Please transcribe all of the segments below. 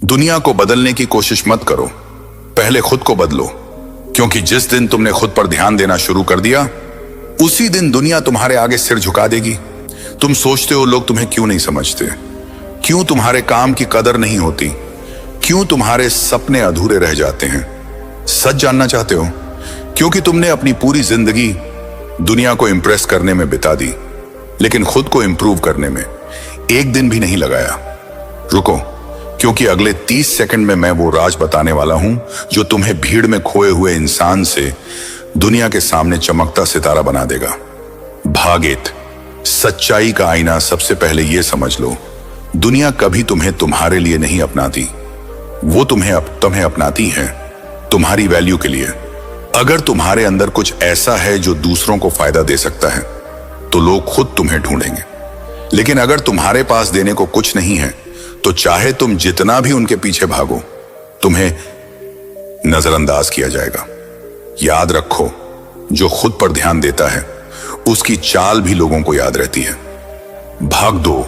दुनिया को बदलने की कोशिश मत करो, पहले खुद को बदलो। क्योंकि जिस दिन तुमने खुद पर ध्यान देना शुरू कर दिया, उसी दिन दुनिया तुम्हारे आगे सिर झुका देगी। तुम सोचते हो लोग तुम्हें क्यों नहीं समझते, क्यों तुम्हारे काम की कदर नहीं होती, क्यों तुम्हारे सपने अधूरे रह जाते हैं। सच जानना चाहते हो? क्योंकि तुमने अपनी पूरी जिंदगी दुनिया को इंप्रेस करने में बिता दी, लेकिन खुद को इंप्रूव करने में एक दिन भी नहीं लगाया। रुको, क्योंकि अगले 30 सेकंड में मैं वो राज बताने वाला हूं जो तुम्हें भीड़ में खोए हुए इंसान से दुनिया के सामने चमकता सितारा बना देगा। भागेत, सच्चाई का आईना। सबसे पहले यह समझ लो, दुनिया कभी तुम्हें तुम्हारे लिए नहीं अपनाती, वो तुम्हें अपनाती है तुम्हारी वैल्यू के लिए। अगर तुम्हारे अंदर कुछ ऐसा है जो दूसरों को फायदा दे सकता है, तो लोग खुद तुम्हें ढूंढेंगे। लेकिन अगर तुम्हारे पास देने को कुछ नहीं है, तो चाहे तुम जितना भी उनके पीछे भागो, तुम्हें नजरअंदाज किया जाएगा। याद रखो, जो खुद पर ध्यान देता है, उसकी चाल भी लोगों को याद रहती है। भाग दो,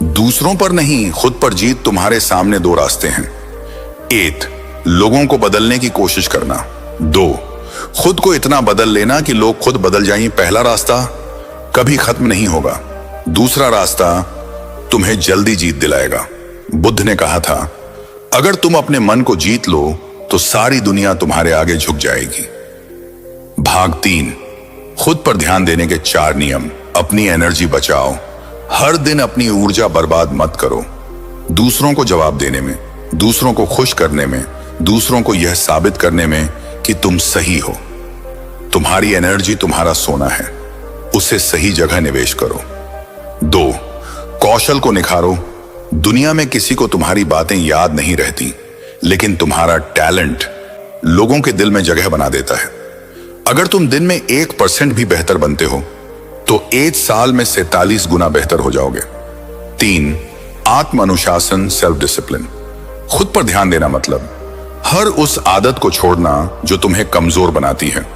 दूसरों पर नहीं, खुद पर जीत। तुम्हारे सामने 2 रास्ते हैं। 1, लोगों को बदलने की कोशिश करना। 2, खुद को इतना बदल लेना कि लोग खुद बदल जाएं। पहला रास्ता कभी खत्म नहीं होगा, दूसरा रास्ता तुम्हें जल्दी जीत दिलाएगा। बुद्ध ने कहा था, अगर तुम अपने मन को जीत लो तो सारी दुनिया तुम्हारे आगे झुक जाएगी। भाग 3, खुद पर ध्यान देने के 4 नियम। अपनी एनर्जी बचाओ, हर दिन अपनी ऊर्जा बर्बाद मत करो। दूसरों को जवाब देने में, दूसरों को खुश करने में, दूसरों को यह साबित करने में कि तुम सही हो। तुम्हारी एनर्जी तुम्हारा सोना है, उसे सही जगह निवेश करो। 2, कौशल को निखारो। दुनिया में किसी को तुम्हारी बातें याद नहीं रहती, लेकिन तुम्हारा टैलेंट लोगों के दिल में जगह बना देता है। अगर तुम दिन में 1% भी बेहतर बनते हो, तो 1 साल में 47 गुना बेहतर हो जाओगे। 3, आत्म अनुशासन, सेल्फ डिसिप्लिन। खुद पर ध्यान देना मतलब हर उस आदत को छोड़ना जो तुम्हें कमजोर बनाती है,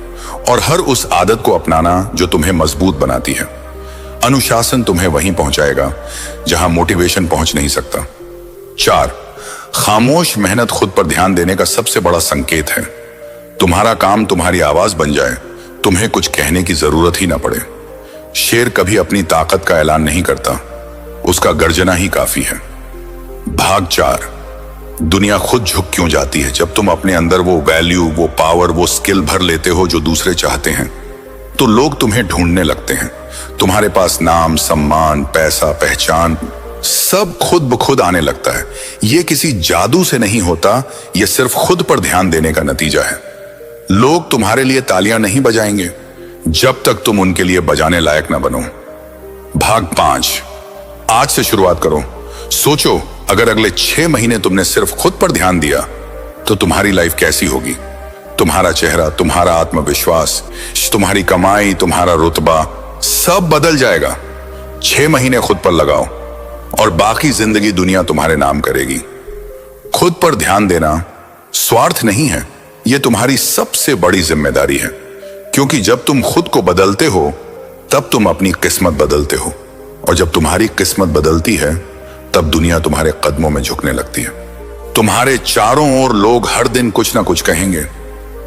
और हर उस आदत को अपनाना जो तुम्हें मजबूत बनाती है। अनुशासन तुम्हें वहीं पहुंचाएगा जहां मोटिवेशन पहुंच नहीं सकता। 4, खामोश मेहनत खुद पर ध्यान देने का सबसे बड़ा संकेत है। तुम्हारा काम तुम्हारी आवाज बन जाए, तुम्हें कुछ कहने की जरूरत ही ना पड़े। शेर कभी अपनी ताकत का ऐलान नहीं करता, उसका गर्जना ही काफी है। भाग 4, दुनिया खुद झुक क्यों जाती है? जब तुम अपने अंदर वो वैल्यू, वो पावर, वो स्किल भर लेते हो जो दूसरे चाहते हैं, तो लोग तुम्हें ढूंढने लगते हैं। तुम्हारे पास नाम, सम्मान, पैसा, पहचान सब खुद ब खुद आने लगता है। यह किसी जादू से नहीं होता, यह सिर्फ खुद पर ध्यान देने का नतीजा है। लोग तुम्हारे लिए तालियां नहीं बजाएंगे जब तक तुम उनके लिए बजाने लायक ना बनो। भाग 5, आज से शुरुआत करो। सोचो, अगर अगले 6 महीने तुमने सिर्फ खुद पर ध्यान दिया, तो तुम्हारी लाइफ कैसी होगी? तुम्हारा चेहरा, तुम्हारा आत्मविश्वास, तुम्हारी कमाई, तुम्हारा रुतबा सब बदल जाएगा। 6 महीने खुद पर लगाओ और बाकी जिंदगी दुनिया तुम्हारे नाम करेगी। खुद पर ध्यान देना स्वार्थ नहीं है, यह तुम्हारी सबसे बड़ी जिम्मेदारी है। क्योंकि जब तुम खुद को बदलते हो, तब तुम अपनी किस्मत बदलते हो, और जब तुम्हारी किस्मत बदलती है, तब दुनिया तुम्हारे कदमों में झुकने लगती है। तुम्हारे चारों ओर लोग हर दिन कुछ ना कुछ कहेंगे।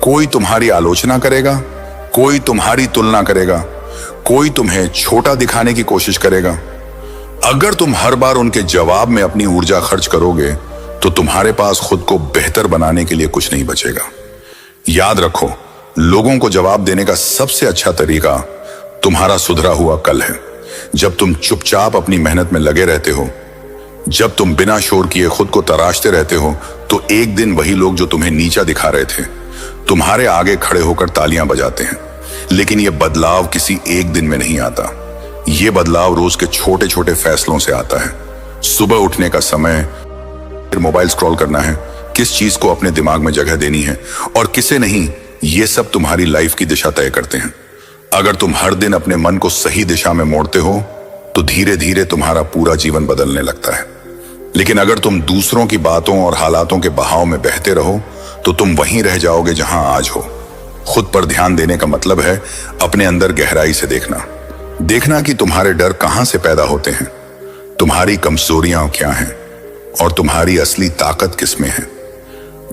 कोई तुम्हारी आलोचना करेगा, कोई तुम्हारी तुलना करेगा, कोई तुम्हें छोटा दिखाने की कोशिश करेगा। अगर तुम हर बार उनके जवाब में अपनी ऊर्जा खर्च करोगे, तो तुम्हारे पास खुद को बेहतर बनाने के लिए कुछ नहीं बचेगा। याद रखो, लोगों को जवाब देने का सबसे अच्छा तरीका तुम्हारा सुधरा हुआ कल है। जब तुम चुपचाप अपनी मेहनत में लगे रहते हो, जब तुम बिना शोर किए खुद को तराशते रहते हो, तो एक दिन वही लोग जो तुम्हें नीचा दिखा रहे थे, तुम्हारे आगे खड़े होकर तालियां बजाते हैं। लेकिन यह बदलाव किसी एक दिन में नहीं आता, यह बदलाव रोज के छोटे छोटे फैसलों से आता है। सुबह उठने का समय, फिर मोबाइल स्क्रॉल करना है, किस चीज को अपने दिमाग में जगह देनी है और किसे नहीं, ये सब तुम्हारी लाइफ की दिशा तय करते हैं। अगर तुम हर दिन अपने मन को सही दिशा में मोड़ते हो, तो धीरे धीरे तुम्हारा पूरा जीवन बदलने लगता है। लेकिन अगर तुम दूसरों की बातों और हालातों के बहाव में बहते रहो, तो तुम वहीं रह जाओगे जहां आज हो। खुद पर ध्यान देने का मतलब है अपने अंदर गहराई से देखना कि तुम्हारे डर कहां से पैदा होते हैं, तुम्हारी कमजोरियां क्या हैं और तुम्हारी असली ताकत किसमें है।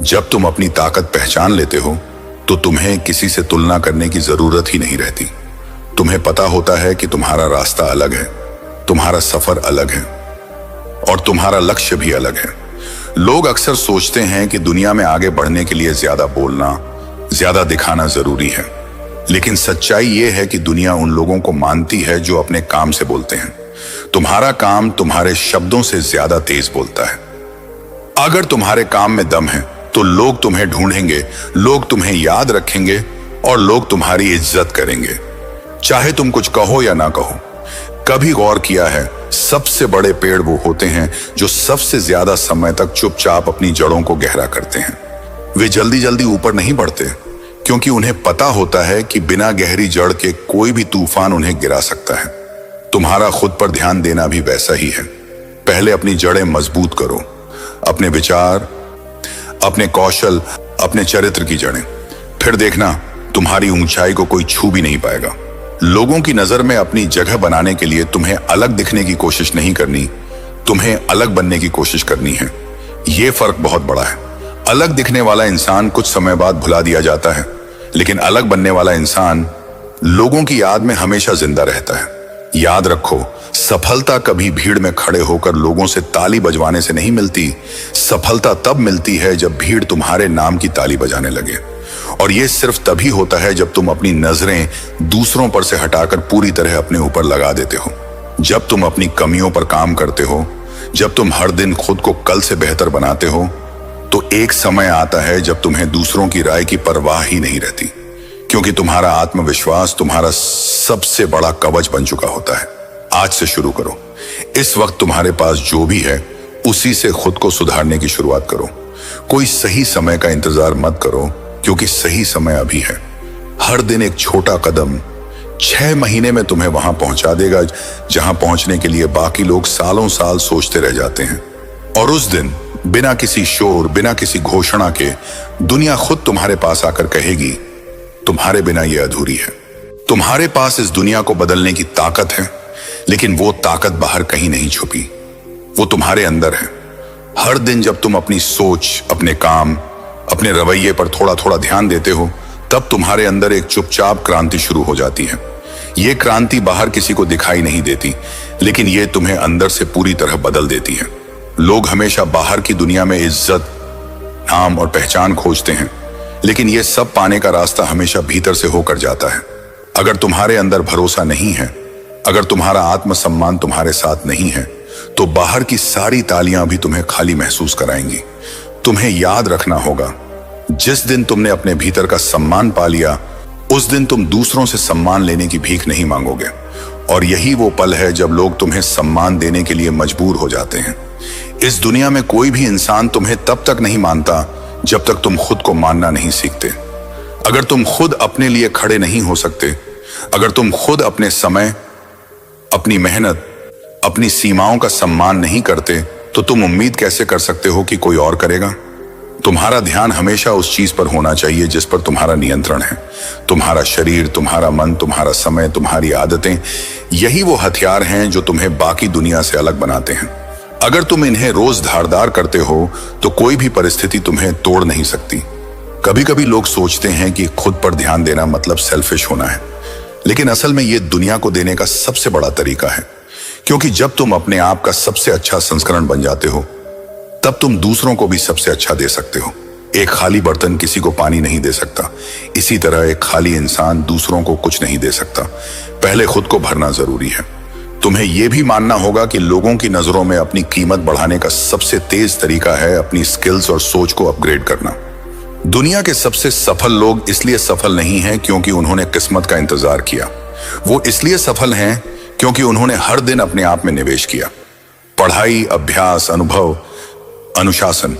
जब तुम अपनी ताकत पहचान लेते हो तो तुम्हें किसी से तुलना करने की जरूरत ही नहीं रहती। तुम्हें पता होता है कि तुम्हारा रास्ता अलग है, तुम्हारा सफर अलग है और तुम्हारा लक्ष्य भी अलग है। लोग अक्सर सोचते हैं कि दुनिया में आगे बढ़ने के लिए ज्यादा बोलना, ज्यादा दिखाना जरूरी है, लेकिन सच्चाई यह है कि दुनिया उन लोगों को मानती है जो अपने काम से बोलते हैं। तुम्हारा काम तुम्हारे शब्दों से ज्यादा तेज बोलता है। अगर तुम्हारे काम में दम है तो लोग तुम्हें ढूंढेंगे, लोग तुम्हें याद रखेंगे और लोग तुम्हारी इज्जत करेंगे, चाहे तुम कुछ कहो या ना कहो। कभी गौर किया है, सबसे बड़े पेड़ वो होते हैं जो सबसे ज्यादा समय तक चुपचाप अपनी जड़ों को गहरा करते हैं। वे जल्दी जल्दी ऊपर नहीं बढ़ते, क्योंकि उन्हें पता होता है कि बिना गहरी जड़ के कोई भी तूफान उन्हें गिरा सकता है। तुम्हारा खुद पर ध्यान देना भी वैसा ही है। पहले अपनी जड़ें मजबूत करो, अपने विचार, अपने कौशल, अपने चरित्र की जड़ें। फिर देखना तुम्हारी ऊंचाई को कोई छू भी नहीं पाएगा। लोगों की नजर में अपनी जगह बनाने के लिए तुम्हें अलग दिखने की कोशिश नहीं करनी, तुम्हें अलग बनने की कोशिश करनी है। यह फर्क बहुत बड़ा है। अलग दिखने वाला इंसान कुछ समय बाद भुला दिया जाता है, लेकिन अलग बनने वाला इंसान लोगों की याद में हमेशा जिंदा रहता है। याद रखो, सफलता कभी भीड़ में खड़े होकर लोगों से ताली बजवाने से नहीं मिलती। सफलता तब मिलती है जब भीड़ तुम्हारे नाम की ताली बजाने लगे। और यह सिर्फ तभी होता है जब तुम अपनी नजरें दूसरों पर से हटाकर पूरी तरह अपने ऊपर लगा देते हो। जब तुम अपनी कमियों पर काम करते हो, जब तुम हर दिन खुद को कल से बेहतर बनाते हो, तो एक समय आता है जब तुम्हें दूसरों की राय की परवाह ही नहीं रहती, क्योंकि तुम्हारा आत्मविश्वास तुम्हारा सबसे बड़ा कवच बन चुका होता है। आज से शुरू करो। इस वक्त तुम्हारे पास जो भी है उसी से खुद को सुधारने की शुरुआत करो। कोई सही समय का इंतजार मत करो, क्योंकि सही समय अभी है। हर दिन एक छोटा कदम 6 महीने में तुम्हें वहां पहुंचा देगा जहां पहुंचने के लिए बाकी लोग सालों साल सोचते रह जाते हैं। और उस दिन बिना किसी शोर, बिना किसी घोषणा के दुनिया खुद तुम्हारे पास आकर कहेगी, तुम्हारे बिना यह अधूरी है। तुम्हारे पास इस दुनिया को बदलने की ताकत है, लेकिन वो ताकत बाहर कहीं नहीं छुपी, वो तुम्हारे अंदर है। हर दिन जब तुम अपनी सोच, अपने काम, अपने रवैये पर थोड़ा थोड़ा ध्यान देते हो, तब तुम्हारे अंदर एक चुपचाप क्रांति शुरू हो जाती है। ये क्रांति बाहर किसी को दिखाई नहीं देती, लेकिन ये तुम्हें अंदर से पूरी तरह बदल देती है। लोग हमेशा बाहर की दुनिया में इज्जत, नाम और पहचान खोजते हैं, लेकिन ये सब पाने का रास्ता हमेशा भीतर से होकर जाता है। अगर तुम्हारे अंदर भरोसा नहीं है, अगर तुम्हारा आत्मसम्मान तुम्हारे साथ नहीं है, तो बाहर की सारी तालियां भी तुम्हें खाली महसूस कराएंगी। तुम्हें याद रखना होगा, जिस दिन तुमने अपने भीतर का सम्मान पा लिया, उस दिन तुम दूसरों से सम्मान लेने की भीख नहीं मांगोगे। और यही वो पल है जब लोग तुम्हें सम्मान देने के लिए मजबूर हो जाते हैं। इस दुनिया में कोई भी इंसान तुम्हें तब तक नहीं मानता जब तक तुम खुद को मानना नहीं सीखते। अगर तुम खुद अपने लिए खड़े नहीं हो सकते, अगर तुम खुद अपने समय, अपनी मेहनत, अपनी सीमाओं का सम्मान नहीं करते, तो तुम उम्मीद कैसे कर सकते हो कि कोई और करेगा। तुम्हारा ध्यान हमेशा उस चीज पर होना चाहिए जिस पर तुम्हारा नियंत्रण है। तुम्हारा शरीर, तुम्हारा मन, तुम्हारा समय, तुम्हारी आदतें, यही वो हथियार हैं जो तुम्हें बाकी दुनिया से अलग बनाते हैं। अगर तुम इन्हें रोज धारदार करते हो तो कोई भी परिस्थिति तुम्हें तोड़ नहीं सकती। कभी कभी लोग सोचते हैं कि खुद पर ध्यान देना मतलब सेल्फिश होना है, लेकिन असल में यह दुनिया को देने का सबसे बड़ा तरीका है। क्योंकि जब तुम अपने आप का सबसे अच्छा संस्करण बन जाते हो, तब तुम दूसरों को भी सबसे अच्छा दे सकते हो। एक खाली बर्तन किसी को पानी नहीं दे सकता, इसी तरह एक खाली इंसान दूसरों को कुछ नहीं दे सकता। पहले खुद को भरना जरूरी है। तुम्हें यह भी मानना होगा कि लोगों की नजरों में अपनी कीमत बढ़ाने का सबसे तेज तरीका है अपनी स्किल्स और सोच को अपग्रेड करना। दुनिया के सबसे सफल लोग इसलिए सफल नहीं हैं क्योंकि उन्होंने किस्मत का इंतजार किया। वो इसलिए सफल हैं क्योंकि उन्होंने हर दिन अपने आप में निवेश किया। पढ़ाई, अभ्यास, अनुभव, अनुशासन,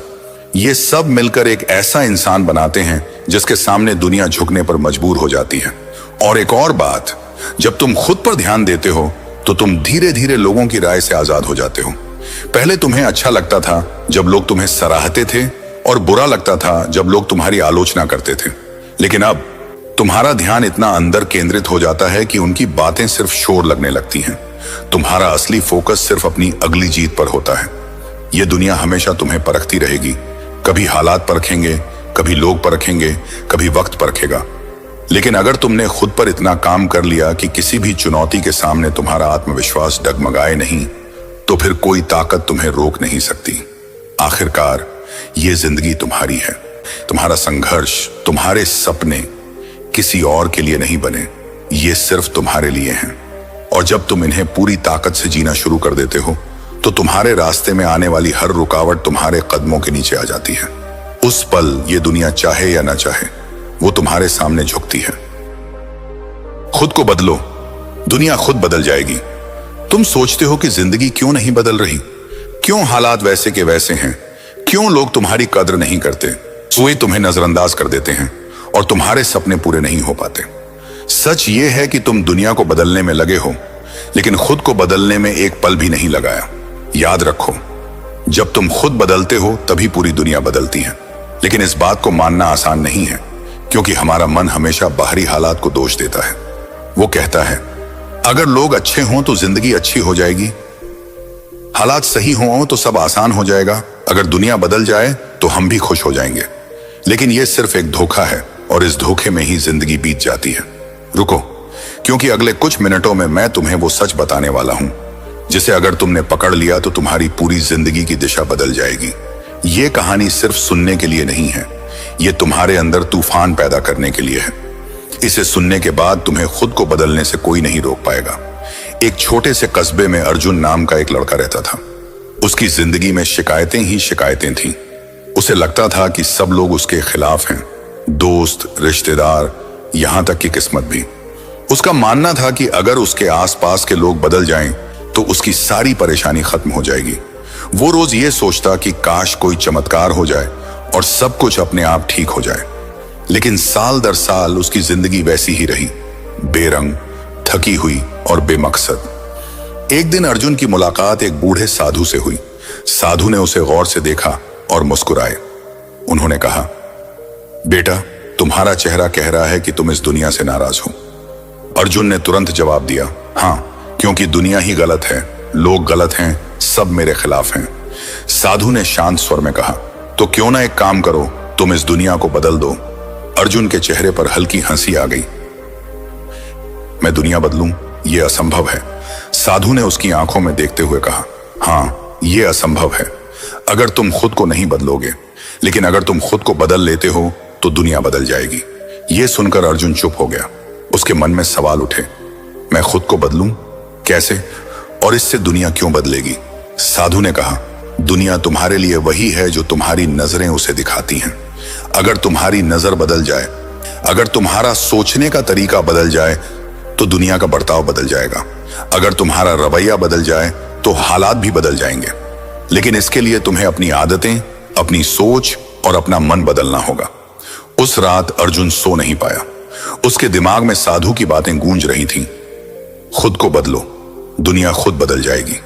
ये सब मिलकर एक ऐसा इंसान बनाते हैं जिसके सामने दुनिया झुकने पर मजबूर हो जाती है। और एक और बात, जब तुम खुद पर ध्यान देते हो तो तुम धीरे धीरे लोगों की राय से आजाद हो जाते हो। पहले तुम्हें अच्छा लगता था जब लोग तुम्हें सराहते थे, और बुरा लगता था जब लोग तुम्हारी आलोचना करते थे। लेकिन अब तुम्हारा ध्यान इतना अंदर केंद्रित हो जाता है कि उनकी बातें सिर्फ शोर लगने लगती हैं। तुम्हारा असली फोकस सिर्फ अपनी अगली जीत पर होता है। ये दुनिया हमेशा तुम्हें परखती रहेगी। कभी हालात परखेंगे, कभी लोग परखेंगे, कभी वक्त परखेगा। लेकिन अगर तुमने खुद पर इतना काम कर लिया कि किसी भी चुनौती के सामने तुम्हारा आत्मविश्वास डगमगाए नहीं, तो फिर कोई ताकत तुम्हें रोक नहीं सकती। आखिरकार ये जिंदगी तुम्हारी है। तुम्हारा संघर्ष, तुम्हारे सपने किसी और के लिए नहीं बने, ये सिर्फ तुम्हारे लिए हैं। और जब तुम इन्हें पूरी ताकत से जीना शुरू कर देते हो, तो तुम्हारे रास्ते में आने वाली हर रुकावट तुम्हारे कदमों के नीचे आ जाती है। उस पल ये दुनिया चाहे या ना चाहे, वो तुम्हारे सामने झुकती है। खुद को बदलो, दुनिया खुद बदल जाएगी। तुम सोचते हो कि जिंदगी क्यों नहीं बदल रही, क्यों हालात वैसे के वैसे हैं, क्यों लोग तुम्हारी कद्र नहीं करते, वे तुम्हें नजरअंदाज कर देते हैं और तुम्हारे सपने पूरे नहीं हो पाते। सच ये है कि तुम दुनिया को बदलने में लगे हो, लेकिन खुद को बदलने में एक पल भी नहीं लगाया। याद रखो, जब तुम खुद बदलते हो तभी पूरी दुनिया बदलती है। लेकिन इस बात को मानना आसान नहीं है, क्योंकि हमारा मन हमेशा बाहरी हालात को दोष देता है। वो कहता है, अगर लोग अच्छे हों तो जिंदगी अच्छी हो जाएगी, हालात सही हों तो सब आसान हो जाएगा, अगर दुनिया बदल जाए तो हम भी खुश हो जाएंगे। लेकिन यह सिर्फ एक धोखा है, और इस धोखे में ही जिंदगी बीत जाती है। रुको, क्योंकि अगले कुछ मिनटों में मैं तुम्हें वो सच बताने वाला हूं, जिसे अगर तुमने पकड़ लिया तो तुम्हारी पूरी जिंदगी की दिशा बदल जाएगी। ये कहानी सिर्फ सुनने के लिए नहीं है, ये तुम्हारे अंदर तूफान पैदा करने के लिए है। इसे सुनने के बाद तुम्हें खुद को बदलने से कोई नहीं रोक पाएगा। एक छोटे से कस्बे में अर्जुन नाम का एक लड़का रहता था। उसकी जिंदगी में शिकायतें ही शिकायतें थीं। उसे लगता था कि सब लोग उसके खिलाफ हैं, दोस्त, रिश्तेदार, यहां तक कि किस्मत भी। उसका मानना था कि अगर उसके आसपास के लोग बदल जाएं तो उसकी सारी परेशानी खत्म हो जाएगी। वो रोज ये सोचता कि काश कोई चमत्कार हो जाए और सब कुछ अपने आप ठीक हो जाए। लेकिन साल दर साल उसकी जिंदगी वैसी ही रही, बेरंग, थकी हुई और बेमकसद। एक दिन अर्जुन की मुलाकात एक बूढ़े साधु से हुई। साधु ने उसे गौर से देखा और मुस्कुराए। उन्होंने कहा, बेटा, तुम्हारा चेहरा कह रहा है कि तुम इस दुनिया से नाराज हो। अर्जुन ने तुरंत जवाब दिया, हाँ, क्योंकि दुनिया ही गलत है, लोग गलत हैं, सब मेरे खिलाफ हैं। साधु ने शांत स्वर में कहा, तो क्यों ना एक काम करो, तुम इस दुनिया को बदल दो। अर्जुन के चेहरे पर हल्की हंसी आ गई। मैं दुनिया बदलूं, यह असंभव है। साधु ने उसकी आंखों में देखते हुए कहा, हाँ, यह असंभव है अगर तुम खुद को नहीं बदलोगे, लेकिन अगर तुम खुद को बदल लेते हो तो दुनिया बदल जाएगी। यह सुनकर अर्जुन चुप हो गया। उसके मन में सवाल उठे, मैं खुद को बदलूं, कैसे, और इससे दुनिया क्यों बदलेगी? साधु ने कहा, दुनिया तुम्हारे लिए वही है जो तुम्हारी नजरें उसे दिखाती हैं। अगर तुम्हारी नजर बदल जाए, अगर तुम्हारा सोचने का तरीका बदल जाए, तो दुनिया का बर्ताव बदल जाएगा। अगर तुम्हारा रवैया बदल जाए तो हालात भी बदल जाएंगे। लेकिन इसके लिए तुम्हें अपनी आदतें, अपनी सोच और अपना मन बदलना होगा। उस रात अर्जुन सो नहीं पाया। उसके दिमाग में साधु की बातें गूंज रही थीं। खुद को बदलो, दुनिया खुद बदल जाएगी।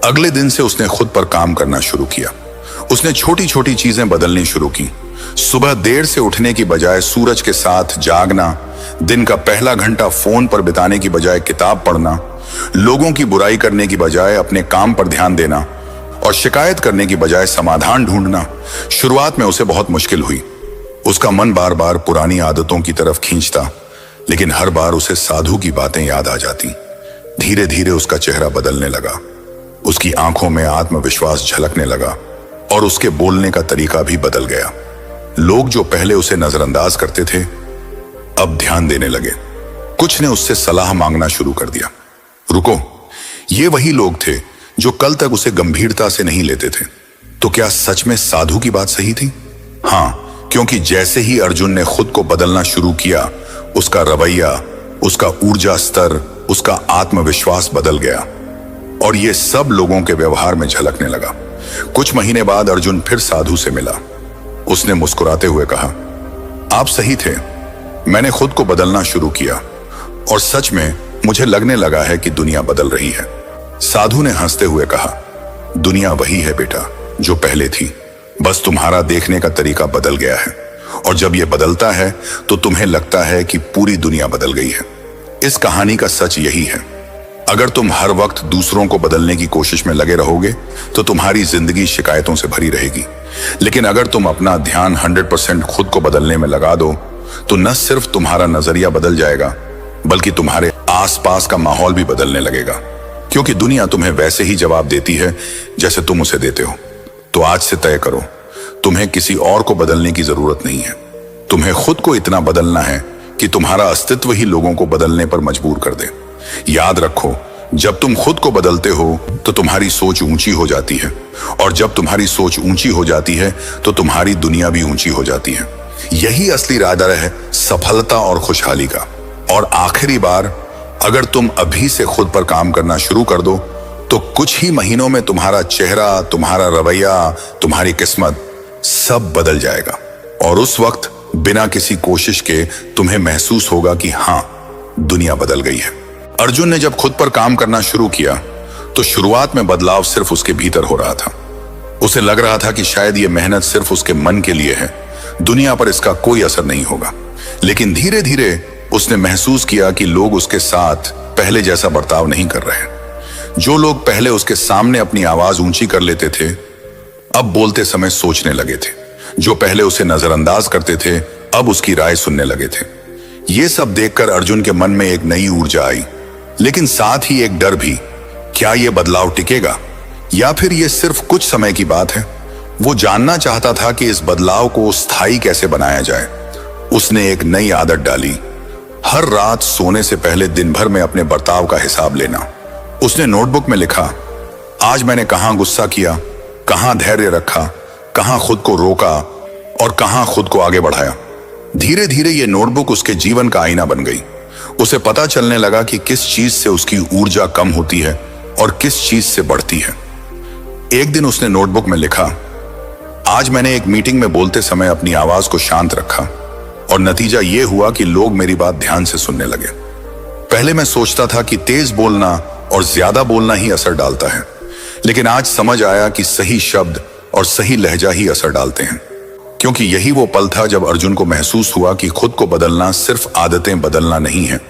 अगले दिन से उसने खुद पर काम करना शुरू किया। उसने छोटी छोटी चीजें बदलनी शुरू की। सुबह देर से उठने की बजाय सूरज के साथ जागना, दिन का पहला घंटा फोन पर बिताने की बजाय किताब पढ़ना, लोगों की बुराई करने की बजाय अपने काम पर ध्यान देना और शिकायत करने की बजाय समाधान ढूंढना। शुरुआत में उसे बहुत मुश्किल हुई। उसका मन बार बार पुरानी आदतों की तरफ खींचता, लेकिन हर बार उसे साधु की बातें याद आ जाती। धीरे धीरे उसका चेहरा बदलने लगा। उसकी आंखों में आत्मविश्वास झलकने लगा और उसके बोलने का तरीका भी बदल गया। लोग जो पहले उसे नजरअंदाज करते थे, अब ध्यान देने लगे। कुछ ने उससे सलाह मांगना शुरू कर दिया। रुको, ये वही लोग थे जो कल तक उसे गंभीरता से नहीं लेते थे। तो क्या सच में साधु की बात सही थी? हाँ, क्योंकि जैसे ही अर्जुन ने खुद को बदलना शुरू किया, उसका रवैया, उसका ऊर्जा स्तर, उसका आत्मविश्वास बदल गया और ये सब लोगों के व्यवहार में झलकने लगा। कुछ महीने बाद अर्जुन फिर साधु से मिला। उसने मुस्कुराते हुए कहा, आप सही थे, मैंने खुद को बदलना शुरू किया और सच में मुझे लगने लगा है कि दुनिया बदल रही है। साधु ने हंसते हुए कहा, दुनिया वही है बेटा जो पहले थी, बस तुम्हारा देखने का तरीका बदल गया है। और जब यह बदलता है तो तुम्हें लगता है कि पूरी दुनिया बदल गई है। इस कहानी का सच यही है, अगर तुम हर वक्त दूसरों को बदलने की कोशिश में लगे रहोगे तो तुम्हारी जिंदगी शिकायतों से भरी रहेगी। लेकिन अगर तुम अपना ध्यान 100% खुद को बदलने में लगा दो तो न सिर्फ तुम्हारा नजरिया बदल जाएगा बल्कि तुम्हारे आसपास का माहौल भी बदलने लगेगा, क्योंकि दुनिया तुम्हें वैसे ही जवाब देती है जैसे तुम उसे देते हो। तो आज से तय करो, तुम्हें किसी और को बदलने की जरूरत नहीं है। तुम्हें खुद को इतना बदलना है कि तुम्हारा अस्तित्व ही लोगों को बदलने पर मजबूर कर दे। याद रखो, जब तुम खुद को बदलते हो तो तुम्हारी सोच ऊंची हो जाती है, और जब तुम्हारी सोच ऊंची हो जाती है तो तुम्हारी दुनिया भी ऊंची हो जाती है। यही असली राज है सफलता और खुशहाली का। और आखिरी बार, अगर तुम अभी से खुद पर काम करना शुरू कर दो तो कुछ ही महीनों में तुम्हारा चेहरा, तुम्हारा रवैया, तुम्हारी किस्मत सब बदल जाएगा। और उस वक्त बिना किसी कोशिश के तुम्हें महसूस होगा कि हाँ, दुनिया बदल गई है। अर्जुन ने जब खुद पर काम करना शुरू किया तो शुरुआत में बदलाव सिर्फ उसके भीतर हो रहा था। उसे लग रहा था कि शायद ये मेहनत सिर्फ उसके मन के लिए है, दुनिया पर इसका कोई असर नहीं होगा। लेकिन धीरे धीरे उसने महसूस किया कि लोग उसके साथ पहले जैसा बर्ताव नहीं कर रहे। जो लोग पहले उसके सामने अपनी आवाज ऊंची कर लेते थे, अब बोलते समय सोचने लगे थे। जो पहले उसे नजरअंदाज करते थे, अब उसकी राय सुनने लगे थे। ये सब देखकर अर्जुन के मन में एक नई ऊर्जा आई, लेकिन साथ ही एक डर भी। क्या यह बदलाव टिकेगा या फिर यह सिर्फ कुछ समय की बात है? वो जानना चाहता था कि इस बदलाव को स्थायी कैसे बनाया जाए। उसने एक नई आदत डाली, हर रात सोने से पहले दिन भर में अपने बर्ताव का हिसाब लेना। उसने नोटबुक में लिखा, आज मैंने कहां गुस्सा किया, कहां धैर्य रखा, कहां खुद को रोका और कहां खुद को आगे बढ़ाया। धीरे धीरे यह नोटबुक उसके जीवन का आईना बन गई। उसे पता चलने लगा कि किस चीज से उसकी ऊर्जा कम होती है और किस चीज से बढ़ती है। एक दिन उसने नोटबुक में लिखा, आज मैंने एक मीटिंग में बोलते समय अपनी आवाज को शांत रखा और नतीजा यह हुआ कि लोग मेरी बात ध्यान से सुनने लगे। पहले मैं सोचता था कि तेज बोलना और ज्यादा बोलना ही असर डालता है, लेकिन आज समझ आया कि सही शब्द और सही लहजा ही असर डालते हैं। क्योंकि यही वो पल था जब अर्जुन को महसूस हुआ कि खुद को बदलना सिर्फ आदतें बदलना नहीं है,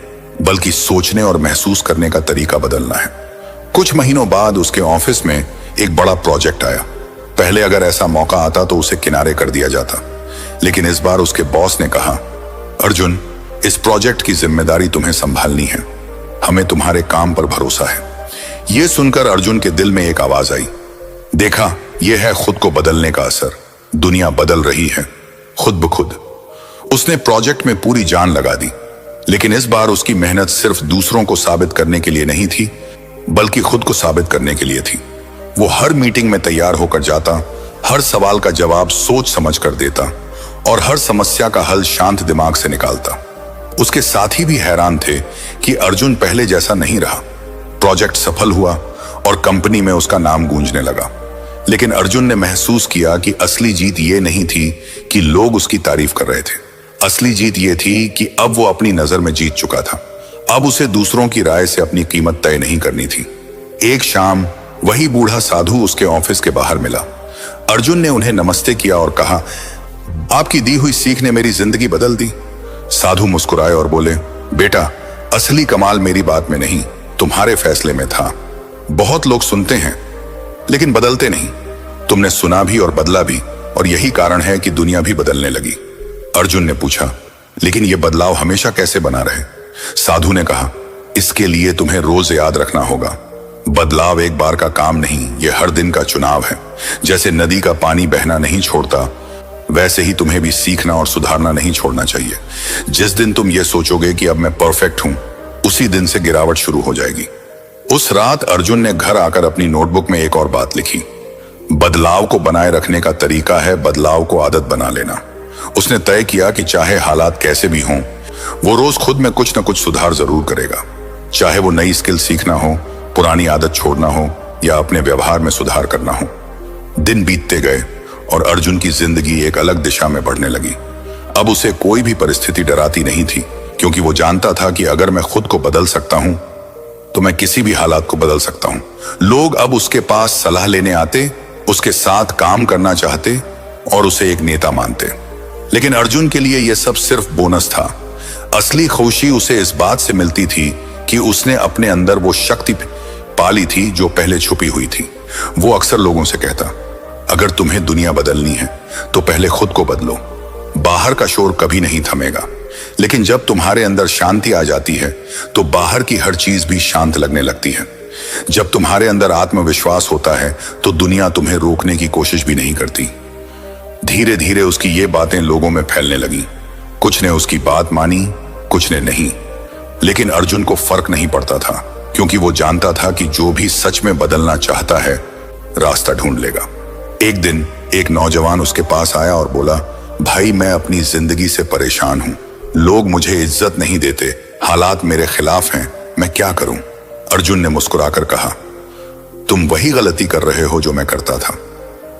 बल्कि सोचने और महसूस करने का तरीका बदलना है। कुछ महीनों बाद उसके ऑफिस में एक बड़ा प्रोजेक्ट आया। पहले अगर ऐसा मौका आता तो उसे किनारे कर दिया जाता, लेकिन इस बार उसके बॉस ने कहा, अर्जुन, इस प्रोजेक्ट की जिम्मेदारी तुम्हें संभालनी है, हमें तुम्हारे काम पर भरोसा है। यह सुनकर अर्जुन के दिल में एक आवाज आई, देखा, यह है खुद को बदलने का असर। दुनिया बदल रही है खुद ब खुद। उसने प्रोजेक्ट में पूरी जान लगा दी, लेकिन इस बार उसकी मेहनत सिर्फ दूसरों को साबित करने के लिए नहीं थी, बल्कि खुद को साबित करने के लिए थी। वो हर मीटिंग में तैयार होकर जाता, हर सवाल का जवाब सोच समझ कर देता और हर समस्या का हल शांत दिमाग से निकालता। उसके साथी भी हैरान थे कि अर्जुन पहले जैसा नहीं रहा। प्रोजेक्ट सफल हुआ और कंपनी में उसका नाम गूंजने लगा। लेकिन अर्जुन ने महसूस किया कि असली जीत ये नहीं थी कि लोग उसकी तारीफ कर रहे थे। असली जीत ये थी कि अब वो अपनी नजर में जीत चुका था। अब उसे दूसरों की राय से अपनी कीमत तय नहीं करनी थी। एक शाम वही बूढ़ा साधु उसके ऑफिस के बाहर मिला। अर्जुन ने उन्हें नमस्ते किया और कहा, आपकी दी हुई सीख ने मेरी जिंदगी बदल दी। साधु मुस्कुराए और बोले, बेटा, असली कमाल मेरी बात में नहीं, तुम्हारे फैसले में था। बहुत लोग सुनते हैं लेकिन बदलते नहीं। तुमने सुना भी और बदला भी, और यही कारण है कि दुनिया भी बदलने लगी। अर्जुन ने पूछा, लेकिन यह बदलाव हमेशा कैसे बना रहे? साधु ने कहा, इसके लिए तुम्हें रोज याद रखना होगा, बदलाव एक बार का काम नहीं, यह हर दिन का चुनाव है। जैसे नदी का पानी बहना नहीं छोड़ता, वैसे ही तुम्हें भी सीखना और सुधारना नहीं छोड़ना चाहिए। जिस दिन तुम ये सोचोगे कि अब मैं परफेक्ट हूं, उसी दिन से गिरावट शुरू हो जाएगी। उस रात अर्जुन ने घर आकर अपनी नोटबुक में एक और बात लिखी, बदलाव को बनाए रखने का तरीका है बदलाव को आदत बना लेना। उसने तय किया कि चाहे हालात कैसे भी हों, वो रोज खुद में कुछ न कुछ सुधार जरूर करेगा। चाहे वो नई स्किल सीखना हो, पुरानी आदत छोड़ना हो या अपने व्यवहार में सुधार करना हो। दिन बीतते गए और अर्जुन की जिंदगी एक अलग दिशा में बढ़ने लगी। अब उसे कोई भी परिस्थिति डराती नहीं थी, क्योंकि वो जानता था कि अगर मैं खुद को बदल सकता हूं तो मैं किसी भी हालात को बदल सकता हूं। लोग अब उसके पास सलाह लेने आते, उसके साथ काम करना चाहते और उसे एक नेता मानते। लेकिन अर्जुन के लिए यह सब सिर्फ बोनस था। असली खुशी उसे इस बात से मिलती थी कि उसने अपने अंदर वो शक्ति पाली थी जो पहले छुपी हुई थी। वो अक्सर लोगों से कहता, अगर तुम्हें दुनिया बदलनी है तो पहले खुद को बदलो। बाहर का शोर कभी नहीं थमेगा, लेकिन जब तुम्हारे अंदर शांति आ जाती है तो बाहर की हर चीज भी शांत लगने लगती है। जब तुम्हारे अंदर आत्मविश्वास होता है तो दुनिया तुम्हें रोकने की कोशिश भी नहीं करती। धीरे धीरे उसकी ये बातें लोगों में फैलने लगी। कुछ ने उसकी बात मानी, कुछ ने नहीं, लेकिन अर्जुन को फर्क नहीं पड़ता था, क्योंकि वो जानता था कि जो भी सच में बदलना चाहता है रास्ता ढूंढ लेगा। एक दिन एक नौजवान उसके पास आया और बोला, भाई मैं अपनी जिंदगी से परेशान हूं, लोग मुझे इज्जत नहीं देते, हालात मेरे खिलाफ हैं, मैं क्या करूं? अर्जुन ने मुस्कुराकर कहा, तुम वही गलती कर रहे हो जो मैं करता था।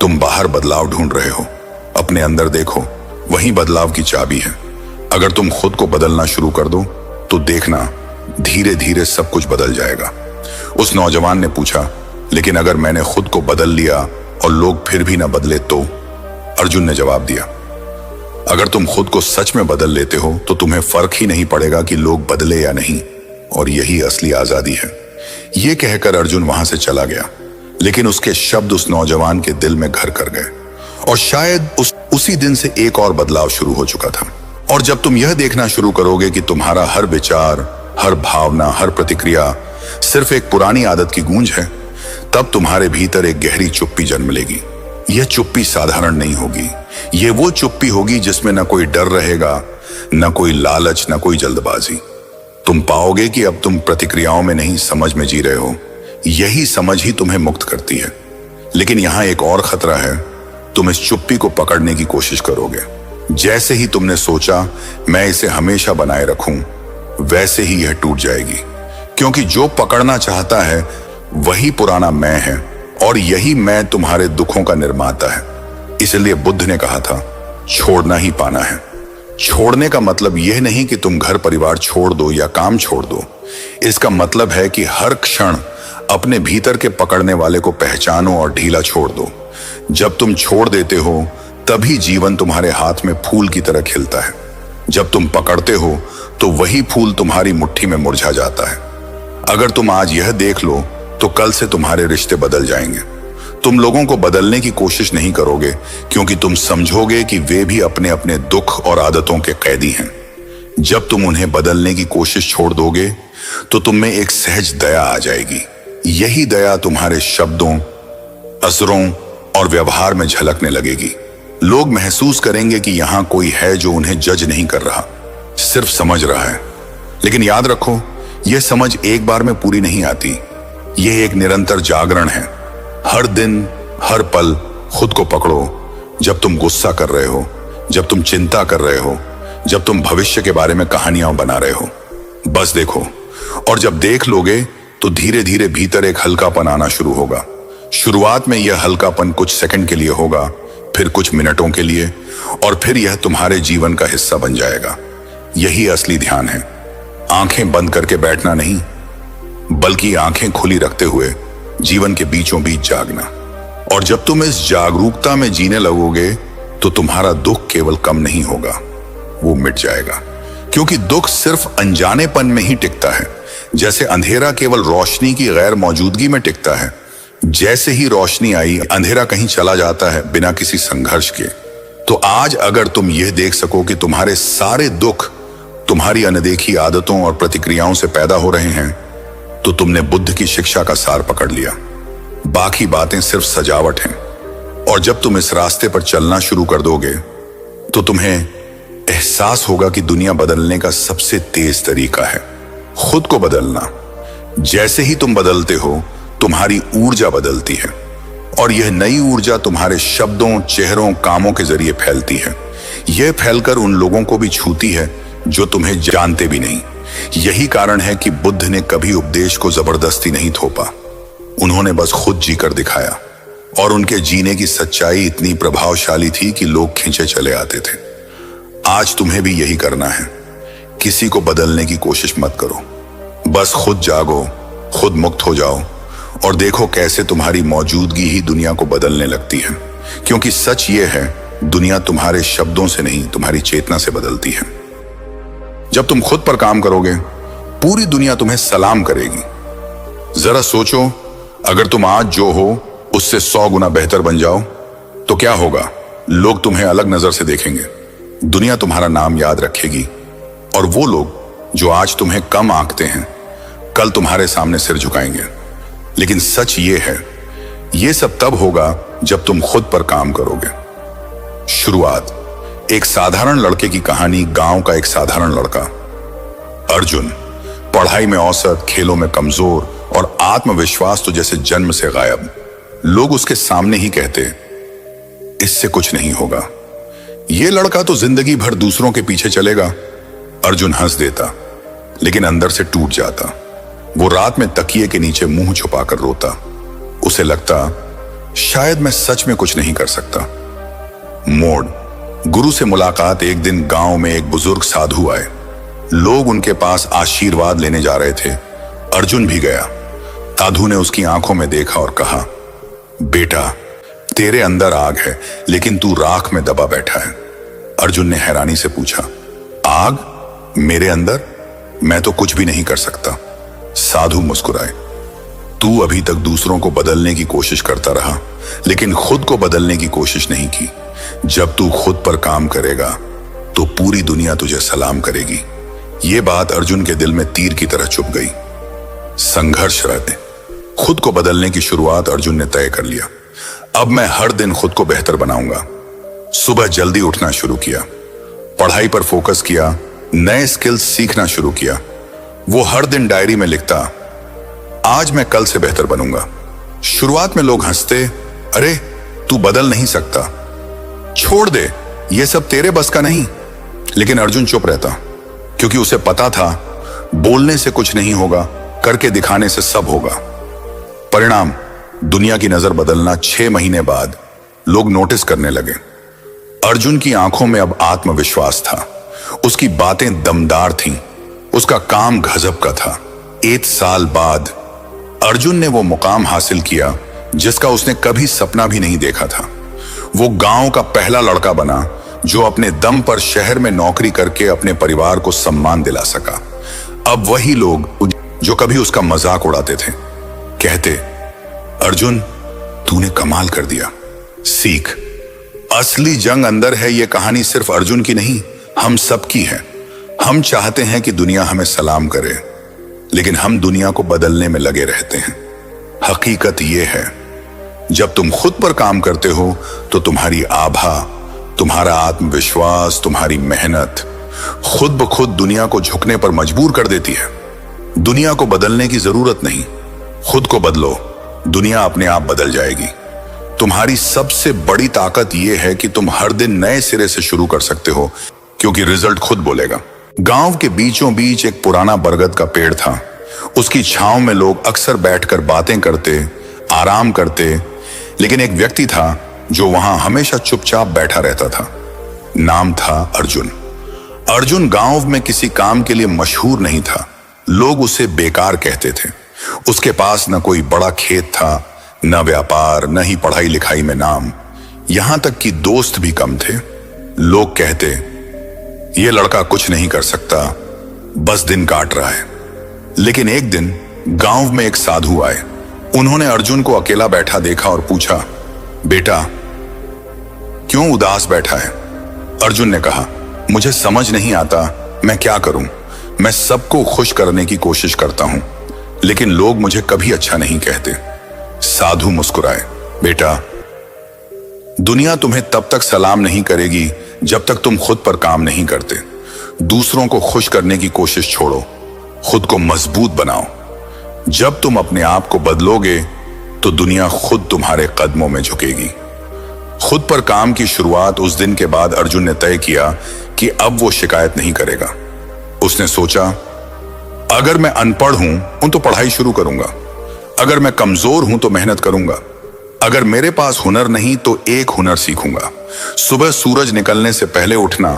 तुम बाहर बदलाव ढूंढ रहे हो, अपने अंदर देखो, वही बदलाव की चाबी है। अगर तुम खुद को बदलना शुरू कर दो तो देखना धीरे धीरे सब कुछ बदल जाएगा। उस नौजवान ने पूछा, लेकिन अगर मैंने खुद को बदल लिया और लोग फिर भी ना बदले तो? अर्जुन ने जवाब दिया, अगर तुम खुद को सच में बदल लेते हो तो तुम्हें फर्क ही नहीं पड़ेगा कि लोग बदले या नहीं, और यही असली आजादी है। यह कहकर अर्जुन वहां से चला गया, लेकिन उसके शब्द उस नौजवान के दिल में घर कर गए, और शायद उसी दिन से एक और बदलाव शुरू हो चुका था। और जब तुम यह देखना शुरू करोगे कि तुम्हारा हर विचार, हर भावना, हर प्रतिक्रिया सिर्फ एक पुरानी आदत की गूंज है, तब तुम्हारे भीतर एक गहरी चुप्पी जन्म लेगी। यह चुप्पी साधारण नहीं होगी, यह वो चुप्पी होगी जिसमें न कोई डर रहेगा, न कोई लालच, न कोई जल्दबाजी। तुम पाओगे कि अब तुम प्रतिक्रियाओं में नहीं, समझ में जी रहे हो। यही समझ ही तुम्हें मुक्त करती है। लेकिन यहां एक और खतरा है, तुम इस चुप्पी को पकड़ने की कोशिश करोगे। जैसे ही तुमने सोचा मैं इसे हमेशा बनाए रखूं, वैसे ही यह टूट जाएगी, क्योंकि जो पकड़ना चाहता है वही पुराना मैं है, और यही मैं तुम्हारे दुखों का निर्माता है। इसलिए बुद्ध ने कहा था, छोड़ना ही पाना है। छोड़ने का मतलब यह नहीं कि तुम घर परिवार छोड़ दो या काम छोड़ दो। इसका मतलब है कि हर क्षण अपने भीतर के पकड़ने वाले को पहचानो और ढीला छोड़ दो। जब तुम छोड़ देते हो तभी जीवन तुम्हारे हाथ में फूल की तरह खिलता है। जब तुम पकड़ते हो तो वही फूल तुम्हारी मुट्ठी में मुरझा जाता है। अगर तुम आज यह देख लो तो कल से तुम्हारे रिश्ते बदल जाएंगे। तुम लोगों को बदलने की कोशिश नहीं करोगे, क्योंकि तुम समझोगे कि वे भी अपने अपने दुख और आदतों के कैदी हैं। जब तुम उन्हें बदलने की कोशिश छोड़ दोगे तो तुम में एक सहज दया आ जाएगी। यही दया तुम्हारे शब्दों, असरों और व्यवहार में झलकने लगेगी। लोग महसूस करेंगे कि यहां कोई है जो उन्हें जज नहीं कर रहा, सिर्फ समझ रहा है। लेकिन याद रखो, यह समझ एक बार में पूरी नहीं आती। यह एक निरंतर जागरण है। हर दिन, हर पल खुद को पकड़ो। जब तुम गुस्सा कर रहे हो, जब तुम चिंता कर रहे हो, जब तुम भविष्य के बारे में कहानियां बना रहे हो, बस देखो। और जब देख लोगे तो धीरे धीरे भीतर एक हल्कापन आना शुरू होगा। शुरुआत में यह हल्कापन कुछ सेकंड के लिए होगा, फिर कुछ मिनटों के लिए, और फिर यह तुम्हारे जीवन का हिस्सा बन जाएगा। यही असली ध्यान है। आंखें बंद करके बैठना नहीं, बल्कि आंखें खुली रखते हुए जीवन के बीचों बीच जागना। और जब तुम इस जागरूकता में जीने लगोगे तो तुम्हारा दुख केवल कम नहीं होगा, वो मिट जाएगा। क्योंकि दुख सिर्फ अनजानेपन में ही टिकता है। जैसे अंधेरा केवल रोशनी की गैर मौजूदगी में टिकता है, जैसे ही रोशनी आई अंधेरा कहीं चला जाता है बिना किसी संघर्ष के। तो आज अगर तुम यह देख सको कि तुम्हारे सारे दुख तुम्हारी अनदेखी आदतों और प्रतिक्रियाओं से पैदा हो रहे हैं, तो तुमने बुद्ध की शिक्षा का सार पकड़ लिया। बाकी बातें सिर्फ सजावट हैं। और जब तुम इस रास्ते पर चलना शुरू कर दोगे तो तुम्हें एहसास होगा कि दुनिया बदलने का सबसे तेज तरीका है खुद को बदलना। जैसे ही तुम बदलते हो, तुम्हारी ऊर्जा बदलती है, और यह नई ऊर्जा तुम्हारे शब्दों, चेहरों, कामों के जरिए फैलती है। यह फैलकर उन लोगों को भी छूती है जो तुम्हें जानते भी नहीं। यही कारण है कि बुद्ध ने कभी उपदेश को जबरदस्ती नहीं थोपा। उन्होंने बस खुद जीकर दिखाया, और उनके जीने की सच्चाई इतनी प्रभावशाली थी कि लोग खींचे चले आते थे। आज तुम्हें भी यही करना है। किसी को बदलने की कोशिश मत करो, बस खुद जागो, खुद मुक्त हो जाओ, और देखो कैसे तुम्हारी मौजूदगी ही दुनिया को बदलने लगती है। क्योंकि सच ये है, दुनिया तुम्हारे शब्दों से नहीं, तुम्हारी चेतना से बदलती है। जब तुम खुद पर काम करोगे पूरी दुनिया तुम्हें सलाम करेगी। जरा सोचो, अगर तुम आज जो हो उससे 100 गुना बेहतर बन जाओ तो क्या होगा? लोग तुम्हें अलग नजर से देखेंगे, दुनिया तुम्हारा नाम याद रखेगी, और वो लोग जो आज तुम्हें कम आंकते हैं कल तुम्हारे सामने सिर झुकाएंगे। लेकिन सच ये है, ये सब तब होगा जब तुम खुद पर काम करोगे। शुरुआत, एक साधारण लड़के की कहानी। गांव का एक साधारण लड़का अर्जुन, पढ़ाई में औसत, खेलों में कमजोर और आत्मविश्वास तो जैसे जन्म से गायब। लोग उसके सामने ही कहते, इससे कुछ नहीं होगा, ये लड़का तो जिंदगी भर दूसरों के पीछे चलेगा। अर्जुन हंस देता, लेकिन अंदर से टूट जाता। वो रात में तकिए के नीचे मुंह छुपाकर रोता। उसे लगता, शायद मैं सच में कुछ नहीं कर सकता। मोड़, गुरु से मुलाकात। एक दिन गांव में एक बुजुर्ग साधु आए। लोग उनके पास आशीर्वाद लेने जा रहे थे। अर्जुन भी गया। साधु ने उसकी आंखों में देखा और कहा, बेटा, तेरे अंदर आग है, लेकिन तू राख में दबा बैठा है। अर्जुन ने हैरानी से पूछा, आग मेरे अंदर? मैं तो कुछ भी नहीं कर सकता। साधु मुस्कुराए, तू अभी तक दूसरों को बदलने की कोशिश करता रहा, लेकिन खुद को बदलने की कोशिश नहीं की। जब तू खुद पर काम करेगा तो पूरी दुनिया तुझे सलाम करेगी। ये बात अर्जुन के दिल में तीर की तरह चुभ गई। संघर्ष रहते, खुद को बदलने की शुरुआत अर्जुन ने तय कर लिया। अब मैं हर दिन खुद को बेहतर बनाऊंगा। सुबह जल्दी उठना शुरू किया, पढ़ाई पर फोकस किया, नए स्किल्स सीखना शुरू किया। वो हर दिन डायरी में लिखता, आज मैं कल से बेहतर बनूंगा। शुरुआत में लोग हंसते, अरे तू बदल नहीं सकता, छोड़ दे, ये सब तेरे बस का नहीं। लेकिन अर्जुन चुप रहता, क्योंकि उसे पता था बोलने से कुछ नहीं होगा, करके दिखाने से सब होगा। परिणाम, दुनिया की नजर बदलना। 6 महीने बाद लोग नोटिस करने लगे। अर्जुन की आंखों में अब आत्मविश्वास था, उसकी बातें दमदार थीं, उसका काम गजब का था। 1 साल बाद अर्जुन ने वो मुकाम हासिल किया जिसका उसने कभी सपना भी नहीं देखा था। वो गांव का पहला लड़का बना जो अपने दम पर शहर में नौकरी करके अपने परिवार को सम्मान दिला सका। अब वही लोग जो कभी उसका मजाक उड़ाते थे कहते, अर्जुन तूने कमाल कर दिया। सीख, असली जंग अंदर है। ये कहानी सिर्फ अर्जुन की नहीं, हम सबकी है। हम चाहते हैं कि दुनिया हमें सलाम करे, लेकिन हम दुनिया को बदलने में लगे रहते हैं। हकीकत यह है, जब तुम खुद पर काम करते हो तो तुम्हारी आभा, तुम्हारा आत्मविश्वास, तुम्हारी मेहनत खुद ब खुद दुनिया को झुकने पर मजबूर कर देती है। दुनिया को बदलने की जरूरत नहीं, खुद को बदलो, दुनिया अपने आप बदल जाएगी। तुम्हारी सबसे बड़ी ताकत यह है कि तुम हर दिन नए सिरे से शुरू कर सकते हो, क्योंकि रिजल्ट खुद बोलेगा। गांव के बीचों बीच एक पुराना बरगद का पेड़ था। उसकी छांव में लोग अक्सर बैठकर बातें करते, आराम करते, लेकिन एक व्यक्ति था जो वहां हमेशा चुपचाप बैठा रहता था। नाम था अर्जुन। अर्जुन गांव में किसी काम के लिए मशहूर नहीं था। लोग उसे बेकार कहते थे। उसके पास न कोई बड़ा खेत था, न व्यापार, न ही पढ़ाई लिखाई में नाम। यहां तक कि दोस्त भी कम थे। लोग कहते, ये लड़का कुछ नहीं कर सकता, बस दिन काट रहा है। लेकिन एक दिन गांव में एक साधु आए। उन्होंने अर्जुन को अकेला बैठा देखा और पूछा, बेटा क्यों उदास बैठा है? अर्जुन ने कहा, मुझे समझ नहीं आता मैं क्या करूं। मैं सबको खुश करने की कोशिश करता हूं, लेकिन लोग मुझे कभी अच्छा नहीं कहते। साधु मुस्कुराए, बेटा दुनिया तुम्हें तब तक सलाम नहीं करेगी जब तक तुम खुद पर काम नहीं करते। दूसरों को खुश करने की कोशिश छोड़ो, खुद को मजबूत बनाओ। जब तुम अपने आप को बदलोगे तो दुनिया खुद तुम्हारे कदमों में झुकेगी। खुद पर काम की शुरुआत उस दिन के बाद अर्जुन ने तय किया कि अब वो शिकायत नहीं करेगा। उसने सोचा, अगर मैं अनपढ़ हूं तो पढ़ाई शुरू करूंगा, अगर मैं कमजोर हूं तो मेहनत करूंगा, अगर मेरे पास हुनर नहीं तो एक हुनर सीखूंगा। सुबह सूरज निकलने से पहले उठना,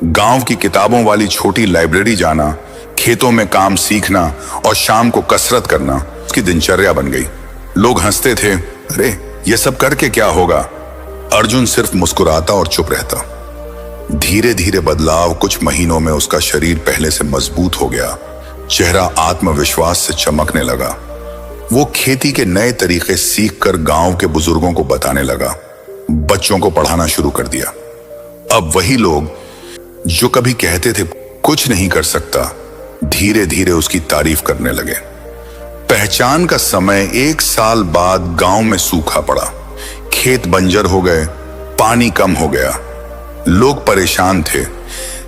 गांव की किताबों वाली छोटी लाइब्रेरी जाना, खेतों में काम सीखना और शाम को कसरत करना उसकी दिनचर्या बन गई। लोग हंसते थे, अरे ये सब करके क्या होगा? अर्जुन सिर्फ मुस्कुराता और चुप रहता। धीरे धीरे बदलाव, कुछ महीनों में उसका शरीर पहले से मजबूत हो गया, चेहरा आत्मविश्वास से चमकने लगा। वो खेती के नए तरीके सीखकर गांव के बुजुर्गों को बताने लगा, बच्चों को पढ़ाना शुरू कर दिया। अब वही लोग जो कभी कहते थे कुछ नहीं कर सकता, धीरे धीरे उसकी तारीफ करने लगे। पहचान का समय 1 साल बाद गांव में सूखा पड़ा, खेत बंजर हो गए, पानी कम हो गया। लोग परेशान थे,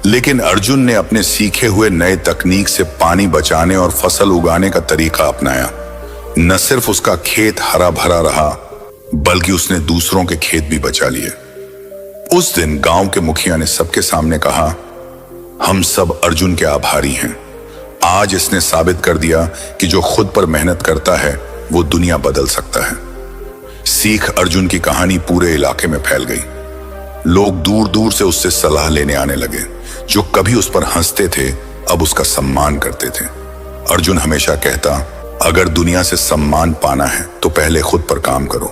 लेकिन अर्जुन ने अपने सीखे हुए नए तकनीक से पानी बचाने और फसल उगाने का तरीका अपनाया। न सिर्फ उसका खेत हरा भरा रहा, बल्कि उसने दूसरों के खेत भी बचा लिए। उस दिन गांव के मुखिया ने सबके सामने कहा, हम सब अर्जुन के आभारी हैं। आज इसने साबित कर दिया कि जो खुद पर मेहनत करता है वो दुनिया बदल सकता है। सीख अर्जुन की कहानी पूरे इलाके में फैल गई। लोग दूर दूर से उससे सलाह लेने आने लगे। जो कभी उस पर हंसते थे अब उसका सम्मान करते थे। अर्जुन हमेशा कहता, अगर दुनिया से सम्मान पाना है तो पहले खुद पर काम करो,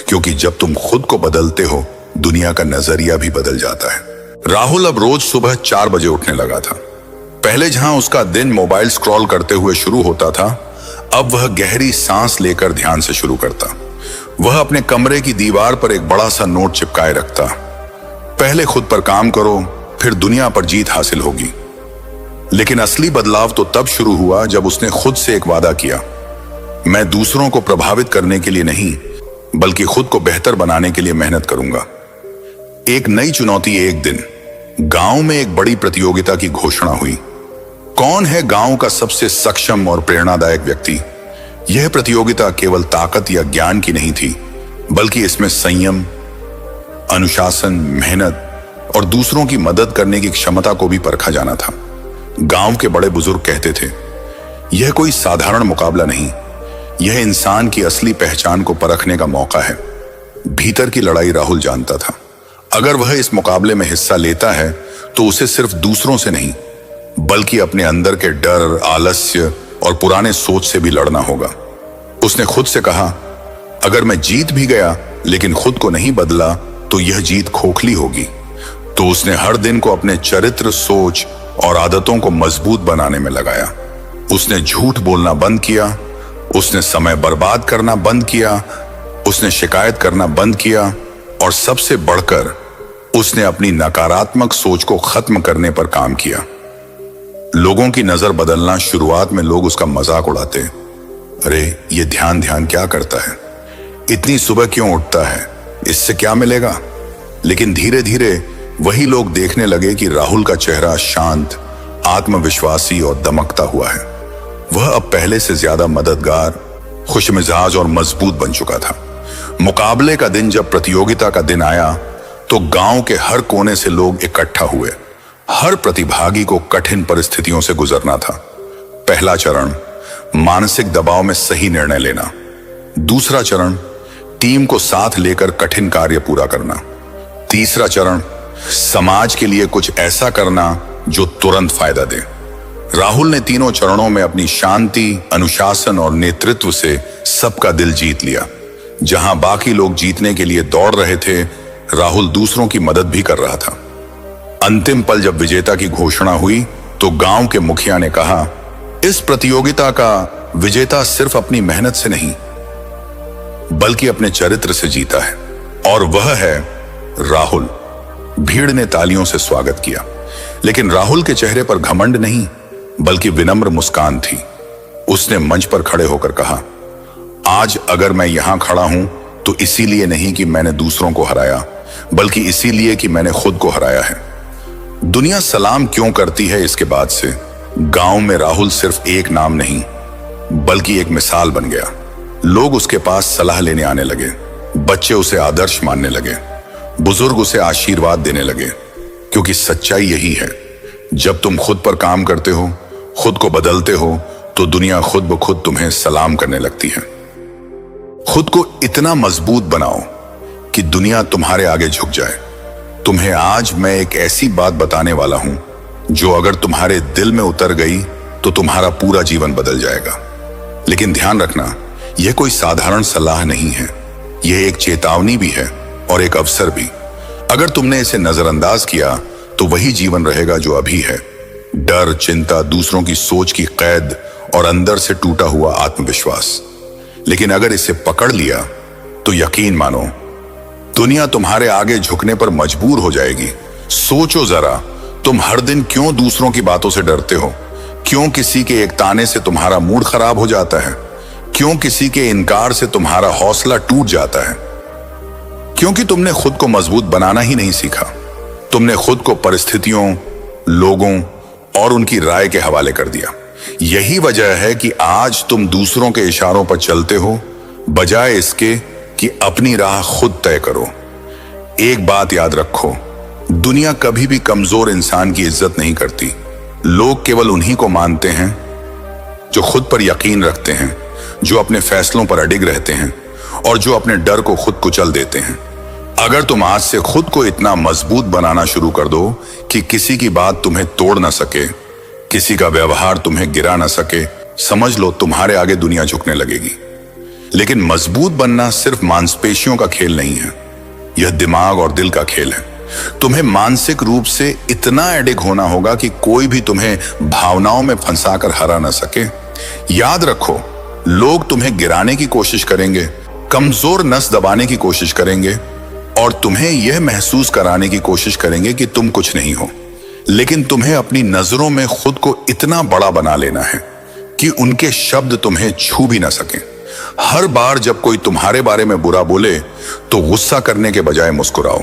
क्योंकि जब तुम खुद को बदलते हो दुनिया का नजरिया भी बदल जाता है। राहुल अब रोज सुबह 4 बजे उठने लगा था। पहले जहां उसका दिन मोबाइल स्क्रॉल करते हुए शुरू होता था, अब वह गहरी सांस लेकर ध्यान से शुरू करता। वह अपने कमरे की दीवार पर एक बड़ा सा नोट चिपकाए रखता, पहले खुद पर काम करो, फिर दुनिया पर जीत हासिल होगी। लेकिन असली बदलाव तो तब शुरू हुआ जब उसने खुद से एक वादा किया, मैं दूसरों को प्रभावित करने के लिए नहीं, बल्कि खुद को बेहतर बनाने के लिए मेहनत करूंगा। एक नई चुनौती। एक दिन गांव में एक बड़ी प्रतियोगिता की घोषणा हुई। कौन है गांव का सबसे सक्षम और प्रेरणादायक व्यक्ति? यह प्रतियोगिता केवल ताकत या ज्ञान की नहीं थी, बल्कि इसमें संयम, अनुशासन, मेहनत और दूसरों की मदद करने की क्षमता को भी परखा जाना था। गांव के बड़े बुजुर्ग कहते थे, यह कोई साधारण मुकाबला नहीं, यह इंसान की असली पहचान को परखने का मौका है। भीतर की लड़ाई राहुल जानता था। अगर वह इस मुकाबले में हिस्सा लेता है तो उसे सिर्फ दूसरों से नहीं, बल्कि अपने अंदर के डर, आलस्य और पुराने सोच से भी लड़ना होगा। उसने खुद से कहा, अगर मैं जीत भी गया लेकिन खुद को नहीं बदला तो यह जीत खोखली होगी। तो उसने हर दिन को अपने चरित्र, सोच और आदतों को मजबूत बनाने में लगाया। उसने झूठ बोलना बंद किया, उसने समय बर्बाद करना बंद किया, उसने शिकायत करना बंद किया और सबसे बढ़कर उसने अपनी नकारात्मक सोच को खत्म करने पर काम किया। लोगों की नजर बदलना। शुरुआत में लोग उसका मजाक उड़ाते, अरे ये ध्यान क्या करता है, इतनी सुबह क्यों उठता है, इससे क्या मिलेगा? लेकिन धीरे धीरे वही लोग देखने लगे कि राहुल का चेहरा शांत, आत्मविश्वासी और दमकता हुआ है। वह अब पहले से ज्यादा मददगार, खुशमिजाज और मजबूत बन चुका था। मुकाबले का दिन जब प्रतियोगिता का दिन आया तो गांव के हर कोने से लोग इकट्ठा हुए। हर प्रतिभागी को कठिन परिस्थितियों से गुजरना था। पहला चरण, मानसिक दबाव में सही निर्णय लेना। दूसरा चरण, टीम को साथ लेकर कठिन कार्य पूरा करना। तीसरा चरण, समाज के लिए कुछ ऐसा करना जो तुरंत फायदा दे। राहुल ने तीनों चरणों में अपनी शांति, अनुशासन और नेतृत्व से सबका दिल जीत लिया। जहां बाकी लोग जीतने के लिए दौड़ रहे थे, राहुल दूसरों की मदद भी कर रहा था। अंतिम पल जब विजेता की घोषणा हुई तो गांव के मुखिया ने कहा, इस प्रतियोगिता का विजेता सिर्फ अपनी मेहनत से नहीं, बल्कि अपने चरित्र से जीता है, और वह है राहुल। भीड़ ने तालियों से स्वागत किया, लेकिन राहुल के चेहरे पर घमंड नहीं, बल्कि विनम्र मुस्कान थी। उसने मंच पर खड़े होकर कहा, आज अगर मैं यहां खड़ा हूं तो इसीलिए नहीं कि मैंने दूसरों को हराया, बल्कि इसीलिए कि मैंने खुद को हराया है। दुनिया सलाम क्यों करती है इसके बाद से गांव में राहुल सिर्फ एक नाम नहीं, बल्कि एक मिसाल बन गया। लोग उसके पास सलाह लेने आने लगे, बच्चे उसे आदर्श मानने लगे, बुजुर्ग उसे आशीर्वाद देने लगे, क्योंकि सच्चाई यही है, जब तुम खुद पर काम करते हो, खुद को बदलते हो, तो दुनिया खुद ब खुद तुम्हें सलाम करने लगती है। खुद को इतना मजबूत बनाओ कि दुनिया तुम्हारे आगे झुक जाए। तुम्हें आज मैं एक ऐसी बात बताने वाला हूं जो अगर तुम्हारे दिल में उतर गई तो तुम्हारा पूरा जीवन बदल जाएगा। लेकिन ध्यान रखना, यह कोई साधारण सलाह नहीं है, यह एक चेतावनी भी है और एक अवसर भी। अगर तुमने इसे नजरअंदाज किया तो वही जीवन रहेगा जो अभी है, डर, चिंता, दूसरों की सोच की कैद और अंदर से टूटा हुआ आत्मविश्वास। लेकिन अगर इसे पकड़ लिया तो यकीन मानो, दुनिया तुम्हारे आगे झुकने पर मजबूर हो जाएगी। सोचो जरा, तुम हर दिन क्यों दूसरों की बातों से डरते हो? क्यों किसी के एक ताने से तुम्हारा मूड खराब हो जाता है? क्यों किसी के इनकार से तुम्हारा हौसला टूट जाता है? क्योंकि तुमने खुद को मजबूत बनाना ही नहीं सीखा। तुमने खुद को परिस्थितियों, लोगों और उनकी राय के हवाले कर दिया। यही वजह है कि आज तुम दूसरों के इशारों पर चलते हो, बजाय इसके कि अपनी राह खुद तय करो। एक बात याद रखो, दुनिया कभी भी कमजोर इंसान की इज्जत नहीं करती। लोग केवल उन्हीं को मानते हैं जो खुद पर यकीन रखते हैं, जो अपने फैसलों पर अडिग रहते हैं और जो अपने डर को खुद कुचल देते हैं। अगर तुम आज से खुद को इतना मजबूत बनाना शुरू कर दो कि किसी की बात तुम्हें तोड़ ना सके, किसी का व्यवहार तुम्हें गिरा ना सके, समझ लो तुम्हारे आगे दुनिया झुकने लगेगी। लेकिन मजबूत बनना सिर्फ मांसपेशियों का खेल नहीं है, यह दिमाग और दिल का खेल है। तुम्हें मानसिक रूप से इतना एडिग होना होगा कि कोई भी तुम्हें भावनाओं में फंसाकर हरा ना सके। याद रखो, लोग तुम्हें गिराने की कोशिश करेंगे, कमजोर नस दबाने की कोशिश करेंगे और तुम्हें यह महसूस कराने की कोशिश करेंगे कि तुम कुछ नहीं हो। लेकिन तुम्हें अपनी नजरों में खुद को इतना बड़ा बना लेना है कि उनके शब्द तुम्हें छू भी ना सकें। हर बार जब कोई तुम्हारे बारे में बुरा बोले तो गुस्सा करने के बजाय मुस्कुराओ,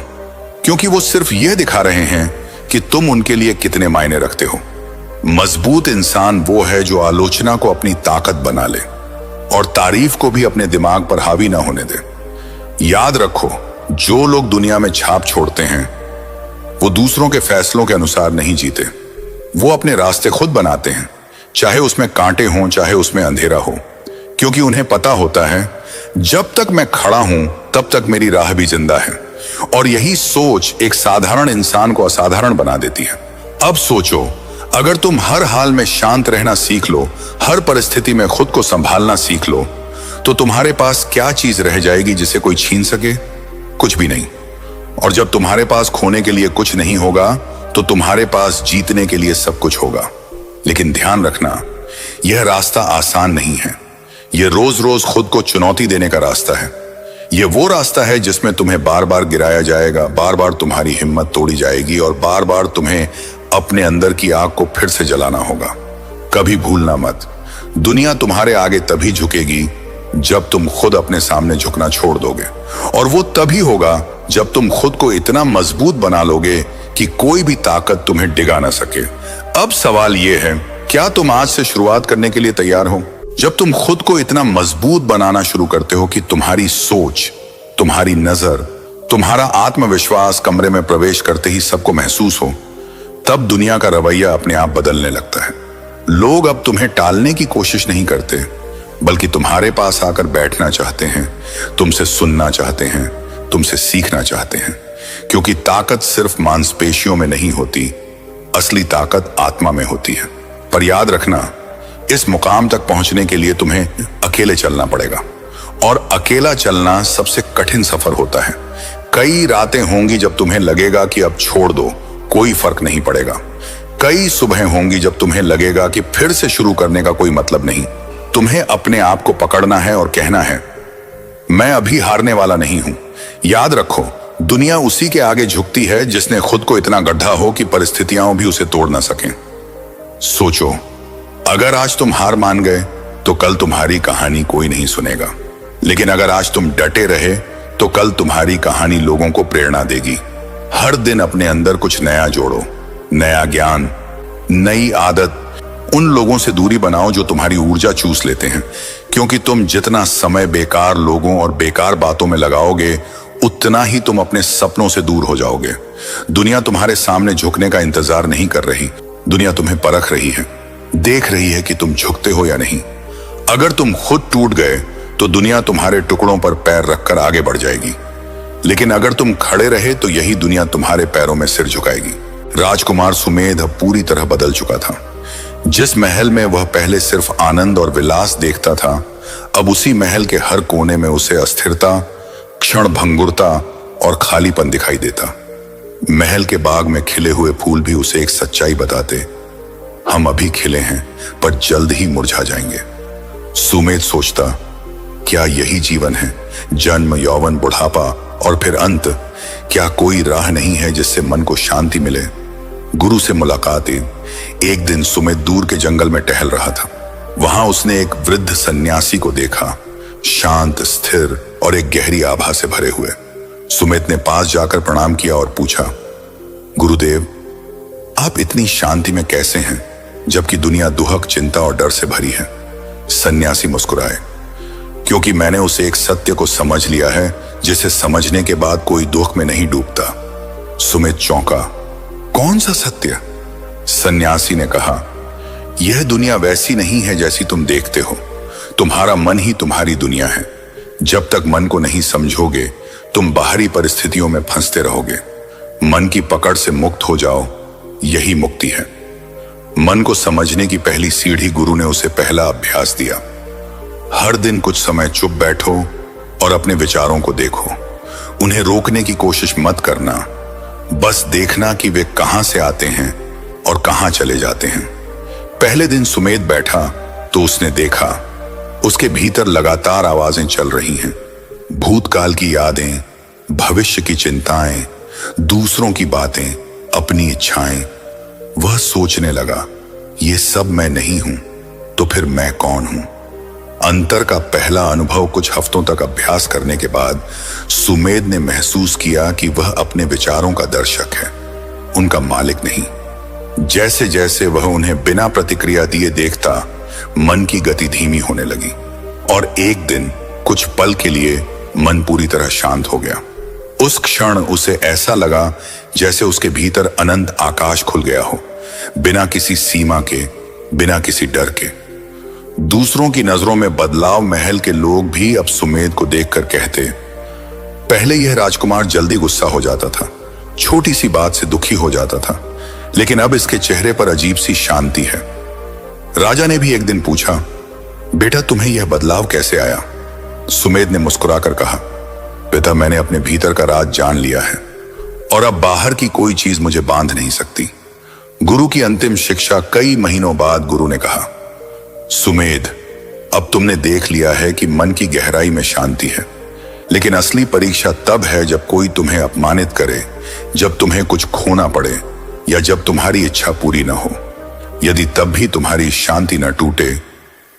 क्योंकि वो सिर्फ यह दिखा रहे हैं कि तुम उनके लिए कितने मायने रखते हो। मजबूत इंसान वो है जो आलोचना को अपनी ताकत बना ले और तारीफ को भी अपने दिमाग पर हावी ना होने दे। याद रखो, जो लोग दुनिया में छाप छोड़ते हैं वो दूसरों के फैसलों के अनुसार नहीं जीते। वो अपने रास्ते खुद बनाते हैं, चाहे उसमें कांटे हों, चाहे उसमें अंधेरा हो, क्योंकि उन्हें पता होता है जब तक मैं खड़ा हूं तब तक मेरी राह भी जिंदा है। और यही सोच एक साधारण इंसान को असाधारण बना देती है। अब सोचो, अगर तुम हर हाल में शांत रहना सीख लो, हर परिस्थिति में खुद को संभालना सीख लो, तो तुम्हारे पास क्या चीज रह जाएगी जिसे कोई छीन सके? कुछ भी नहीं। और जब तुम्हारे पास खोने के लिए कुछ नहीं होगा तो तुम्हारे पास जीतने के लिए सब कुछ होगा। लेकिन ध्यान रखना, यह रास्ता आसान नहीं है। यह रोज रोज खुद को चुनौती देने का रास्ता है। यह वो रास्ता है जिसमें तुम्हें बार बार गिराया जाएगा, बार बार तुम्हारी हिम्मत तोड़ी जाएगी और बार बार तुम्हें अपने अंदर की आग को फिर से जलाना होगा। कभी भूलना मत, दुनिया तुम्हारे आगे तभी झुकेगी जब तुम खुद अपने सामने झुकना छोड़ दोगे। और वो तभी होगा जब तुम खुद को इतना मजबूत बना लोगे कि कोई भी ताकत तुम्हें डिगा ना सके। अब सवाल यह है, क्या तुम आज से शुरुआत करने के लिए तैयार हो? जब तुम खुद को इतना मजबूत बनाना शुरू करते हो कि तुम्हारी सोच, तुम्हारी नजर, तुम्हारा आत्मविश्वास कमरे में प्रवेश करते ही सबको महसूस हो, तब दुनिया का रवैया अपने आप बदलने लगता है। लोग अब तुम्हें टालने की कोशिश नहीं करते, बल्कि तुम्हारे पास आकर बैठना चाहते हैं, तुमसे सुनना चाहते हैं, तुमसे सीखना चाहते हैं। क्योंकि ताकत सिर्फ मांसपेशियों में नहीं होती, असली ताकत आत्मा में होती है। पर याद रखना, इस मुकाम तक पहुंचने के लिए तुम्हें अकेले चलना पड़ेगा, और अकेला चलना सबसे कठिन सफर होता है। कई रातें होंगी जब तुम्हें लगेगा कि अब छोड़ दो, कोई फर्क नहीं पड़ेगा। कई सुबह होंगी जब तुम्हें लगेगा कि फिर से शुरू करने का कोई मतलब नहीं। तुम्हें अपने आप को पकड़ना है और कहना है, मैं अभी हारने वाला नहीं हूं। याद रखो, दुनिया उसी के आगे झुकती है जिसने खुद को इतना गड्ढा हो कि परिस्थितियां भी उसे तोड़ ना सकें। सोचो, अगर आज तुम हार मान गए तो कल तुम्हारी कहानी कोई नहीं सुनेगा। लेकिन अगर आज तुम डटे रहे तो कल तुम्हारी कहानी लोगों को प्रेरणा देगी। हर दिन अपने अंदर कुछ नया जोड़ो, नया ज्ञान, नई आदत। उन लोगों से दूरी बनाओ जो तुम्हारी ऊर्जा चूस लेते हैं, क्योंकि तुम जितना समय बेकार लोगों और बेकार बातों में लगाओगे, उतना ही तुम अपने सपनों से दूर हो जाओगे। दुनिया तुम्हारे सामने झुकने का इंतजार नहीं कर रही, दुनिया तुम्हें परख रही है, देख रही है कि तुम झुकते हो या नहीं। अगर तुम खुद टूट गए तो दुनिया तुम्हारे टुकड़ों पर पैर रखकर आगे बढ़ जाएगी, लेकिन अगर तुम खड़े रहे तो यही दुनिया तुम्हारे पैरों में सिर झुकाएगी। राजकुमार सुमेध अब पूरी तरह बदल चुका था। जिस महल में वह पहले सिर्फ आनंद और विलास देखता था, अब उसी महल के हर कोने में उसे अस्थिरता, क्षणभंगुरता और खालीपन दिखाई देता। महल के बाग में खिले हुए फूल भी उसे एक सच्चाई बताते, हम अभी खिले हैं पर जल्द ही मुरझा जाएंगे। सुमेध सोचता, क्या यही जीवन है? जन्म, यौवन, बुढ़ापा और फिर अंत। क्या कोई राह नहीं है जिससे मन को शांति मिले? गुरु से मुलाकात। एक दिन सुमेध दूर के जंगल में टहल रहा था। वहां उसने एक वृद्ध सन्यासी को देखा, शांत, स्थिर और एक गहरी आभा से भरे हुए। सुमेध ने पास जाकर प्रणाम किया और पूछा, गुरुदेव, आप इतनी शांति में कैसे हैं जबकि दुनिया दुहक, चिंता और डर से भरी है? सन्यासी मुस्कुराए, क्योंकि मैंने उस एक सत्य को समझ लिया है जिसे समझने के बाद कोई दुख में नहीं डूबता। सुमेध चौंका, कौन सा सत्य? सन्यासी ने कहा, यह दुनिया वैसी नहीं है जैसी तुम देखते हो। तुम्हारा मन ही तुम्हारी दुनिया है। जब तक मन को नहीं समझोगे तुम बाहरी परिस्थितियों में फंसते रहोगे। मन की पकड़ से मुक्त हो जाओ, यही मुक्ति है। मन को समझने की पहली सीढ़ी गुरु ने उसे पहला अभ्यास दिया। हर दिन कुछ समय चुप बैठो और अपने विचारों को देखो। उन्हें रोकने की कोशिश मत करना, बस देखना कि वे कहां से आते हैं और कहां चले जाते हैं। पहले दिन सुमेध बैठा तो उसने देखा उसके भीतर लगातार आवाजें चल रही हैं। भूतकाल की यादें, भविष्य की चिंताएं, दूसरों की बातें, अपनी इच्छाएं। वह सोचने लगा, ये सब मैं नहीं हूं तो फिर मैं कौन हूं? अंतर का पहला अनुभव कुछ हफ्तों तक अभ्यास करने के बाद सुमेध ने महसूस किया कि वह अपने विचारों का दर्शक है, उनका मालिक नहीं। जैसे जैसे वह उन्हें बिना प्रतिक्रिया दिए देखता, मन की गति धीमी होने लगी और एक दिन कुछ पल के लिए मन पूरी तरह शांत हो गया। उस क्षण उसे ऐसा लगा जैसे उसके भीतर अनंत आकाश खुल गया हो, बिना किसी सीमा के, बिना किसी डर के। दूसरों की नजरों में बदलाव महल के लोग भी अब सुमेध को देखकर कहते, पहले यह राजकुमार जल्दी गुस्सा हो जाता था, छोटी सी बात से दुखी हो जाता था, लेकिन अब इसके चेहरे पर अजीब सी शांति है। राजा ने भी एक दिन पूछा, बेटा तुम्हें यह बदलाव कैसे आया? सुमेध ने मुस्कुराकर कहा, पिता, मैंने अपने भीतर का राज जान लिया है और अब बाहर की कोई चीज मुझे बांध नहीं सकती। गुरु की अंतिम शिक्षा। कई महीनों बाद गुरु ने कहा, सुमेध, अब तुमने देख लिया है कि मन की गहराई में शांति है, लेकिन असली परीक्षा तब है जब कोई तुम्हें अपमानित करे, जब तुम्हें कुछ खोना पड़े या जब तुम्हारी इच्छा पूरी न हो। यदि तब भी तुम्हारी शांति न टूटे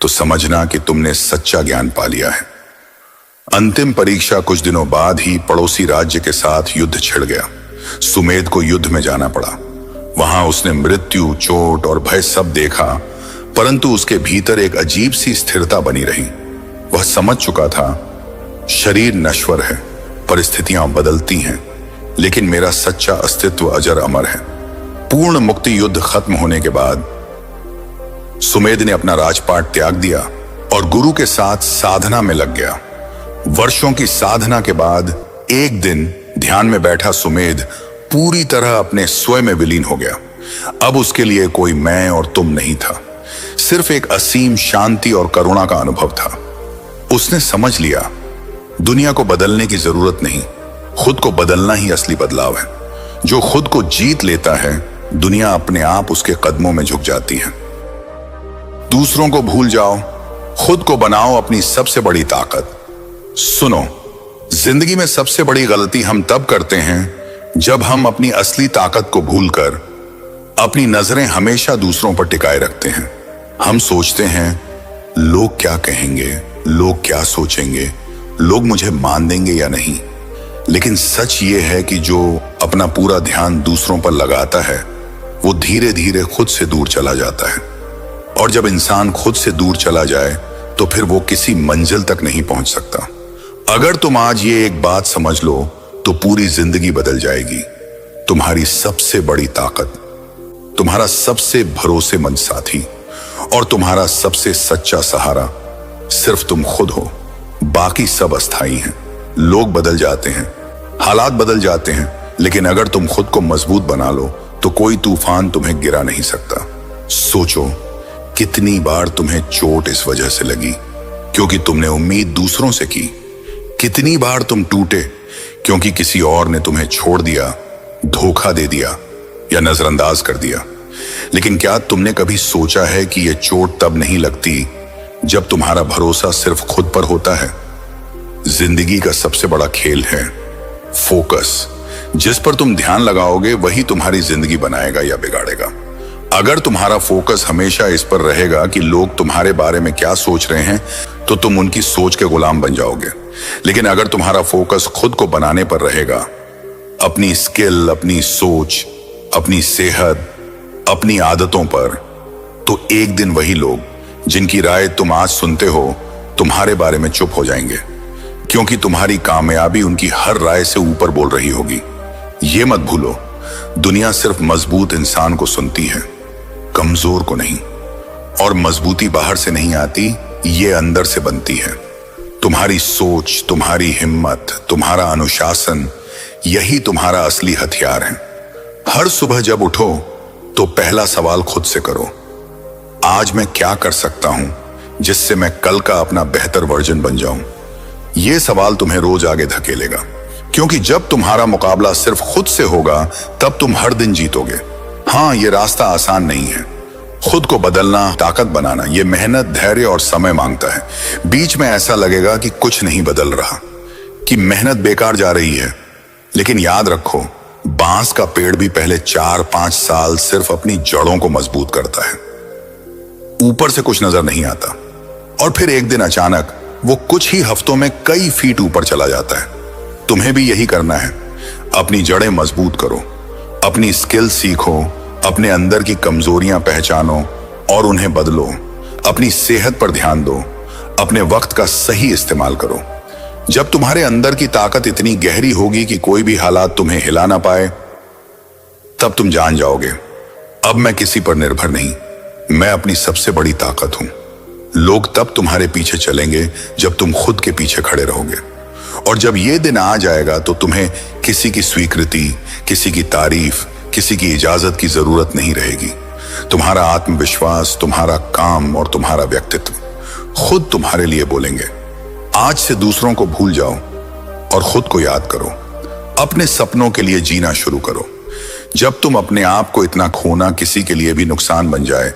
तो समझना कि तुमने सच्चा ज्ञान पा लिया है। अंतिम परीक्षा कुछ दिनों बाद ही पड़ोसी राज्य के साथ युद्ध छिड़ गया। सुमेध को युद्ध में जाना पड़ा। वहां उसने मृत्यु, चोट और भय सब देखा, परंतु उसके भीतर एक अजीब सी स्थिरता बनी रही। वह समझ चुका था, शरीर नश्वर है, परिस्थितियां बदलती हैं, लेकिन मेरा सच्चा अस्तित्व अजर अमर है। पूर्ण मुक्ति युद्ध खत्म होने के बाद सुमेध ने अपना राजपाट त्याग दिया और गुरु के साथ साधना में लग गया। वर्षों की साधना के बाद एक दिन ध्यान में बैठा सुमेध पूरी तरह अपने स्वयं में विलीन हो गया। अब उसके लिए कोई मैं और तुम नहीं था, सिर्फ एक असीम शांति और करुणा का अनुभव था। उसने समझ लिया, दुनिया को बदलने की जरूरत नहीं, खुद को बदलना ही असली बदलाव है। जो खुद को जीत लेता है, दुनिया अपने आप उसके कदमों में झुक जाती है। दूसरों को भूल जाओ, खुद को बनाओ अपनी सबसे बड़ी ताकत। सुनो, जिंदगी में सबसे बड़ी गलती हम तब करते हैं जब हम अपनी असली ताकत को भूलकर अपनी नजरें हमेशा दूसरों पर टिकाए रखते हैं। हम सोचते हैं, लोग क्या कहेंगे, लोग क्या सोचेंगे, लोग मुझे मान देंगे या नहीं। लेकिन सच ये है कि जो अपना पूरा ध्यान दूसरों पर लगाता है, वो धीरे धीरे खुद से दूर चला जाता है। और जब इंसान खुद से दूर चला जाए तो फिर वो किसी मंजिल तक नहीं पहुंच सकता। अगर तुम आज ये एक बात समझ लो तो पूरी जिंदगी बदल जाएगी। तुम्हारी सबसे बड़ी ताकत, तुम्हारा सबसे भरोसेमंद साथी और तुम्हारा सबसे सच्चा सहारा सिर्फ तुम खुद हो। बाकी सब अस्थाई हैं। लोग बदल जाते हैं, हालात बदल जाते हैं, लेकिन अगर तुम खुद को मजबूत बना लो तो कोई तूफान तुम्हें गिरा नहीं सकता। सोचो, कितनी बार तुम्हें चोट इस वजह से लगी क्योंकि तुमने उम्मीद दूसरों से की। कितनी बार तुम टूटे क्योंकि किसी और ने तुम्हें छोड़ दिया, धोखा दे दिया या नजरअंदाज कर दिया। लेकिन क्या तुमने कभी सोचा है कि यह चोट तब नहीं लगती जब तुम्हारा भरोसा सिर्फ खुद पर होता है? जिंदगी का सबसे बड़ा खेल है फोकस। जिस पर तुम ध्यान लगाओगे वही तुम्हारी जिंदगी बनाएगा या बिगाड़ेगा। अगर तुम्हारा फोकस हमेशा इस पर रहेगा कि लोग तुम्हारे बारे में क्या सोच रहे हैं, तो तुम उनकी सोच के गुलाम बन जाओगे। लेकिन अगर तुम्हारा फोकस खुद को बनाने पर रहेगा, अपनी स्किल, अपनी सोच, अपनी सेहत, अपनी आदतों पर, तो एक दिन वही लोग जिनकी राय तुम आज सुनते हो तुम्हारे बारे में चुप हो जाएंगे, क्योंकि तुम्हारी कामयाबी उनकी हर राय से ऊपर बोल रही होगी। ये मत भूलो, दुनिया सिर्फ मजबूत इंसान को सुनती है, कमजोर को नहीं। और मजबूती बाहर से नहीं आती, ये अंदर से बनती है। तुम्हारी सोच, तुम्हारी हिम्मत, तुम्हारा अनुशासन, यही तुम्हारा असली हथियार है। हर सुबह जब उठो तो पहला सवाल खुद से करो, आज मैं क्या कर सकता हूं जिससे मैं कल का अपना बेहतर वर्जन बन जाऊं। यह सवाल तुम्हें रोज आगे धकेलेगा, क्योंकि जब तुम्हारा मुकाबला सिर्फ खुद से होगा तब तुम हर दिन जीतोगे। हाँ, यह रास्ता आसान नहीं है। खुद को बदलना, ताकत बनाना, यह मेहनत, धैर्य और समय मांगता है। बीच में ऐसा लगेगा कि कुछ नहीं बदल रहा, कि मेहनत बेकार जा रही है। लेकिन याद रखो, बांस का पेड़ भी पहले 4-5 साल सिर्फ अपनी जड़ों को मजबूत करता है। ऊपर से कुछ नजर नहीं आता, और फिर एक दिन अचानक वो कुछ ही हफ्तों में कई फीट ऊपर चला जाता है। तुम्हें भी यही करना है। अपनी जड़ें मजबूत करो, अपनी स्किल सीखो, अपने अंदर की कमजोरियां पहचानो और उन्हें बदलो। अपनी सेहत पर ध्यान दो, अपने वक्त का सही इस्तेमाल करो। जब तुम्हारे अंदर की ताकत इतनी गहरी होगी कि कोई भी हालात तुम्हें हिला ना पाए, तब तुम जान जाओगे, अब मैं किसी पर निर्भर नहीं, मैं अपनी सबसे बड़ी ताकत हूं। लोग तब तुम्हारे पीछे चलेंगे जब तुम खुद के पीछे खड़े रहोगे। और जब ये दिन आ जाएगा तो तुम्हें किसी की स्वीकृति, किसी की तारीफ, किसी की इजाजत की जरूरत नहीं रहेगी। तुम्हारा आत्मविश्वास, तुम्हारा काम और तुम्हारा व्यक्तित्व खुद तुम्हारे लिए बोलेंगे। आज से दूसरों को भूल जाओ और खुद को याद करो। अपने सपनों के लिए जीना शुरू करो। जब तुम अपने आप को इतना खोना किसी के लिए भी नुकसान बन जाए,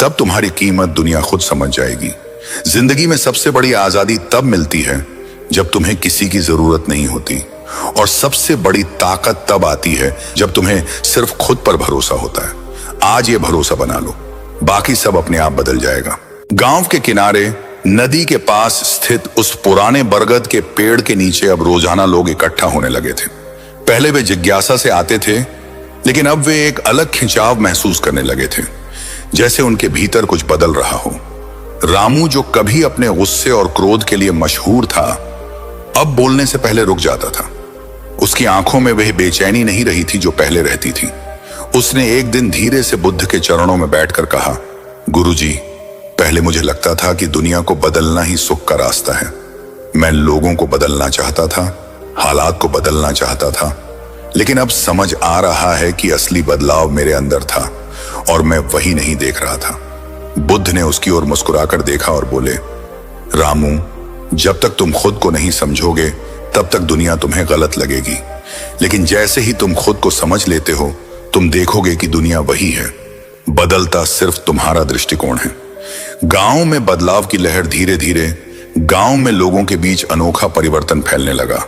तब तुम्हारी कीमत दुनिया खुद समझ जाएगी। जिंदगी में सबसे बड़ी आजादी तब मिलती है जब तुम्हें किसी की जरूरत नहीं होती, और सबसे बड़ी ताकत तब आती है जब तुम्हें सिर्फ खुद पर भरोसा होता है। आज ये भरोसा बना लो, बाकी सब अपने आप बदल जाएगा। गांव के किनारे नदी के पास स्थित उस पुराने बरगद के पेड़ के नीचे अब रोजाना लोग इकट्ठा होने लगे थे। पहले वे जिज्ञासा से आते थे, लेकिन अब वे एक अलग खिंचाव महसूस करने लगे थे, जैसे उनके भीतर कुछ बदल रहा हो। रामू, जो कभी अपने गुस्से और क्रोध के लिए मशहूर था, अब बोलने से पहले रुक जाता था। उसकी आंखों में वह बेचैनी नहीं रही थी जो पहले रहती थी। उसने एक दिन धीरे से बुद्ध के चरणों में बैठकर कहा, गुरुजी, पहले मुझे लगता था कि दुनिया को बदलना ही सुख का रास्ता है। मैं लोगों को बदलना चाहता था, हालात को बदलना चाहता था, लेकिन अब समझ आ रहा है कि असली बदलाव मेरे अंदर था और मैं वही नहीं देख रहा था। बुद्ध ने उसकी ओर मुस्कुराकर देखा और बोले, रामू, जब तक तुम खुद को नहीं समझोगे तब तक दुनिया तुम्हें गलत लगेगी, लेकिन जैसे ही तुम खुद को समझ लेते हो, तुम देखोगे कि दुनिया वही है। बदलता सिर्फ तुम्हारा दृष्टिकोण है। गांव में बदलाव की लहर धीरे धीरे गांव में लोगों के बीच अनोखा परिवर्तन फैलने लगा।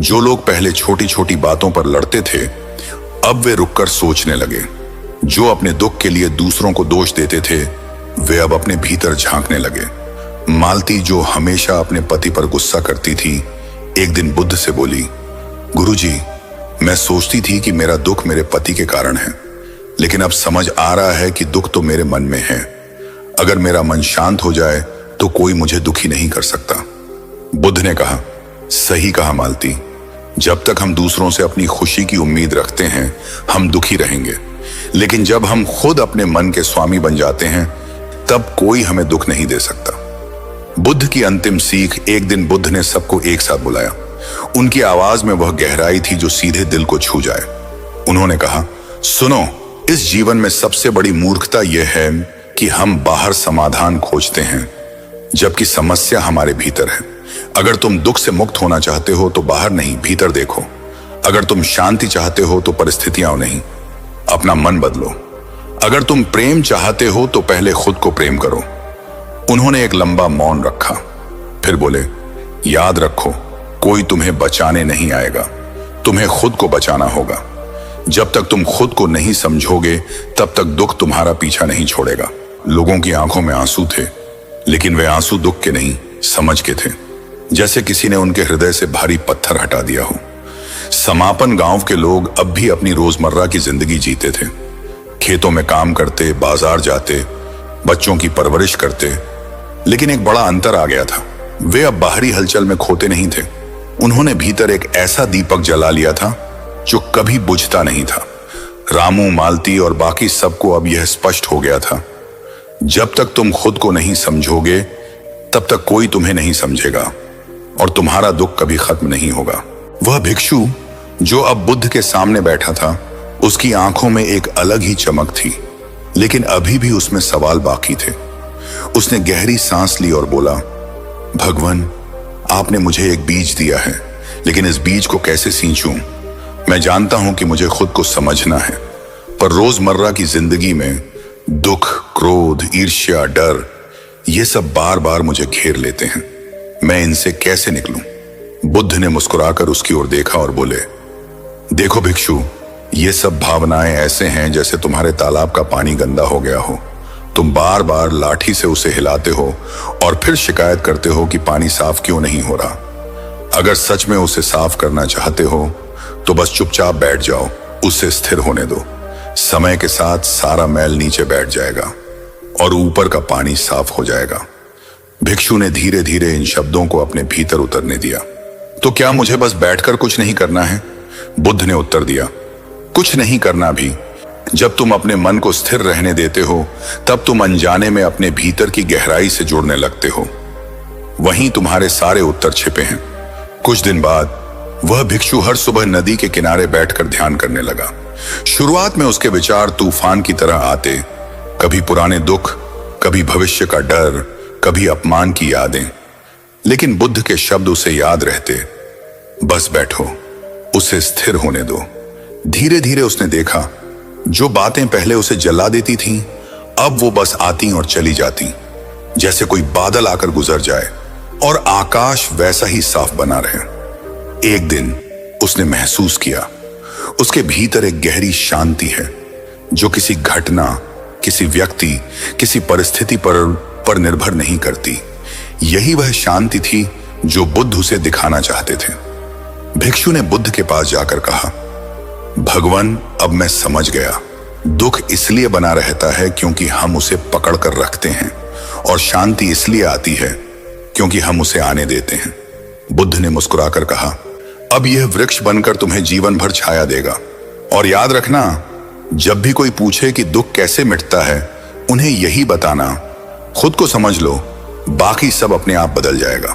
जो लोग पहले छोटी छोटी बातों पर लड़ते थे, अब वे रुककर सोचने लगे। जो अपने दुख के लिए दूसरों को दोष देते थे, वे अब अपने भीतर झांकने लगे। मालती, जो हमेशा अपने पति पर गुस्सा करती थी, एक दिन बुद्ध से बोली, गुरुजी, मैं सोचती थी कि मेरा दुख मेरे पति के कारण है, लेकिन अब समझ आ रहा है कि दुख तो मेरे मन में है। अगर मेरा मन शांत हो जाए तो कोई मुझे दुखी नहीं कर सकता। बुद्ध ने कहा, सही कहा मालती, जब तक हम दूसरों से अपनी खुशी की उम्मीद रखते हैं, हम दुखी रहेंगे, लेकिन जब हम खुद अपने मन के स्वामी बन जाते हैं, तब कोई हमें दुख नहीं दे सकता। बुद्ध की अंतिम सीख। एक दिन बुद्ध ने सबको एक साथ बुलाया। उनकी आवाज में वह गहराई थी जो सीधे दिल को छू जाए। उन्होंने कहा, सुनो, इस जीवन में सबसे बड़ी मूर्खता यह है कि हम बाहर समाधान खोजते हैं, जबकि समस्या हमारे भीतर है। अगर तुम दुख से मुक्त होना चाहते हो तो बाहर नहीं, भीतर देखो। अगर तुम शांति चाहते हो तो परिस्थितियां नहीं, अपना मन बदलो। अगर तुम प्रेम चाहते हो तो पहले खुद को प्रेम करो। उन्होंने एक लंबा मौन रखा, फिर बोले, याद रखो, कोई तुम्हें बचाने नहीं आएगा, तुम्हें खुद को बचाना होगा। जब तक तुम खुद को नहीं समझोगे तब तक दुख तुम्हारा पीछा नहीं छोड़ेगा। लोगों की आंखों में आंसू थे, लेकिन वे आंसू दुख के नहीं, समझ के थे। जैसे किसी ने उनके हृदय से भारी पत्थर हटा दिया हो। समापन गांव के लोग अब भी अपनी रोजमर्रा की जिंदगी जीते थे। खेतों में काम करते, बाजार जाते, बच्चों की परवरिश करते। लेकिन एक बड़ा अंतर आ गया था। वे अब बाहरी हलचल में खोते नहीं थे। उन्होंने भीतर एक ऐसा दीपक जला लिया था जो कभी बुझता नहीं था। रामू, मालती और बाकी सबको अब यह स्पष्ट हो गया था, जब तक तुम खुद को नहीं समझोगे तब तक कोई तुम्हें नहीं समझेगा और तुम्हारा दुख कभी खत्म नहीं होगा। वह भिक्षु जो अब बुद्ध के सामने बैठा था, उसकी आंखों में एक अलग ही चमक थी, लेकिन अभी भी उसमें सवाल बाकी थे। उसने गहरी सांस ली और बोला, भगवान, आपने मुझे एक बीज दिया है, लेकिन इस बीज को कैसे सींचूं? मैं जानता हूं कि मुझे खुद को समझना है, पर रोजमर्रा की जिंदगी में दुख, क्रोध, ईर्ष्या, डर, ये सब बार बार मुझे घेर लेते हैं। मैं इनसे कैसे निकलूं? बुद्ध ने मुस्कुराकर उसकी ओर देखा और बोले, देखो भिक्षु, ये सब भावनाएं ऐसे हैं जैसे तुम्हारे तालाब का पानी गंदा हो गया हो। तुम बार बार लाठी से उसे हिलाते हो और फिर शिकायत करते हो कि पानी साफ क्यों नहीं हो रहा। अगर सच में उसे साफ करना चाहते हो तो बस चुपचाप बैठ जाओ, उसे स्थिर होने दो। समय के साथ सारा मैल नीचे बैठ जाएगा और ऊपर का पानी साफ हो जाएगा। भिक्षु ने धीरे धीरे इन शब्दों को अपने भीतर उतरने दिया। तो क्या मुझे बस बैठकर कुछ नहीं करना है? बुद्ध ने उत्तर दिया, कुछ नहीं करना भी। जब तुम अपने मन को स्थिर रहने देते हो तब तुम अनजाने में अपने भीतर की गहराई से जुड़ने लगते हो। वहीं तुम्हारे सारे उत्तर छिपे हैं। कुछ दिन बाद वह भिक्षु हर सुबह नदी के किनारे बैठकर ध्यान करने लगा। शुरुआत में उसके विचार तूफान की तरह आते, कभी पुराने दुख, कभी भविष्य का डर, कभी अपमान की यादें। लेकिन बुद्ध के शब्द उसे याद रहते, बस बैठो, उसे स्थिर होने दो। धीरे धीरे उसने देखा, जो बातें पहले उसे जला देती थीं, अब वो बस आती और चली जाती, जैसे कोई बादल आकर गुजर जाए और आकाश वैसा ही साफ बना रहे। एक दिन उसने महसूस किया, उसके भीतर एक गहरी शांति है जो किसी घटना, किसी व्यक्ति, किसी परिस्थिति पर निर्भर नहीं करती। यही वह शांति थी जो बुद्ध उसे दिखाना चाहते थे। भिक्षु ने बुद्ध के पास जाकर कहा, भगवान, अब मैं समझ गया। दुख इसलिए बना रहता है क्योंकि हम उसे पकड़ कर रखते हैं, और शांति इसलिए आती है क्योंकि हम उसे आने देते हैं। बुद्ध ने मुस्कुराकर कहा, अब यह वृक्ष बनकर तुम्हें जीवन भर छाया देगा। और याद रखना, जब भी कोई पूछे कि दुख कैसे मिटता है, उन्हें यही बताना, खुद को समझ लो, बाकी सब अपने आप बदल जाएगा।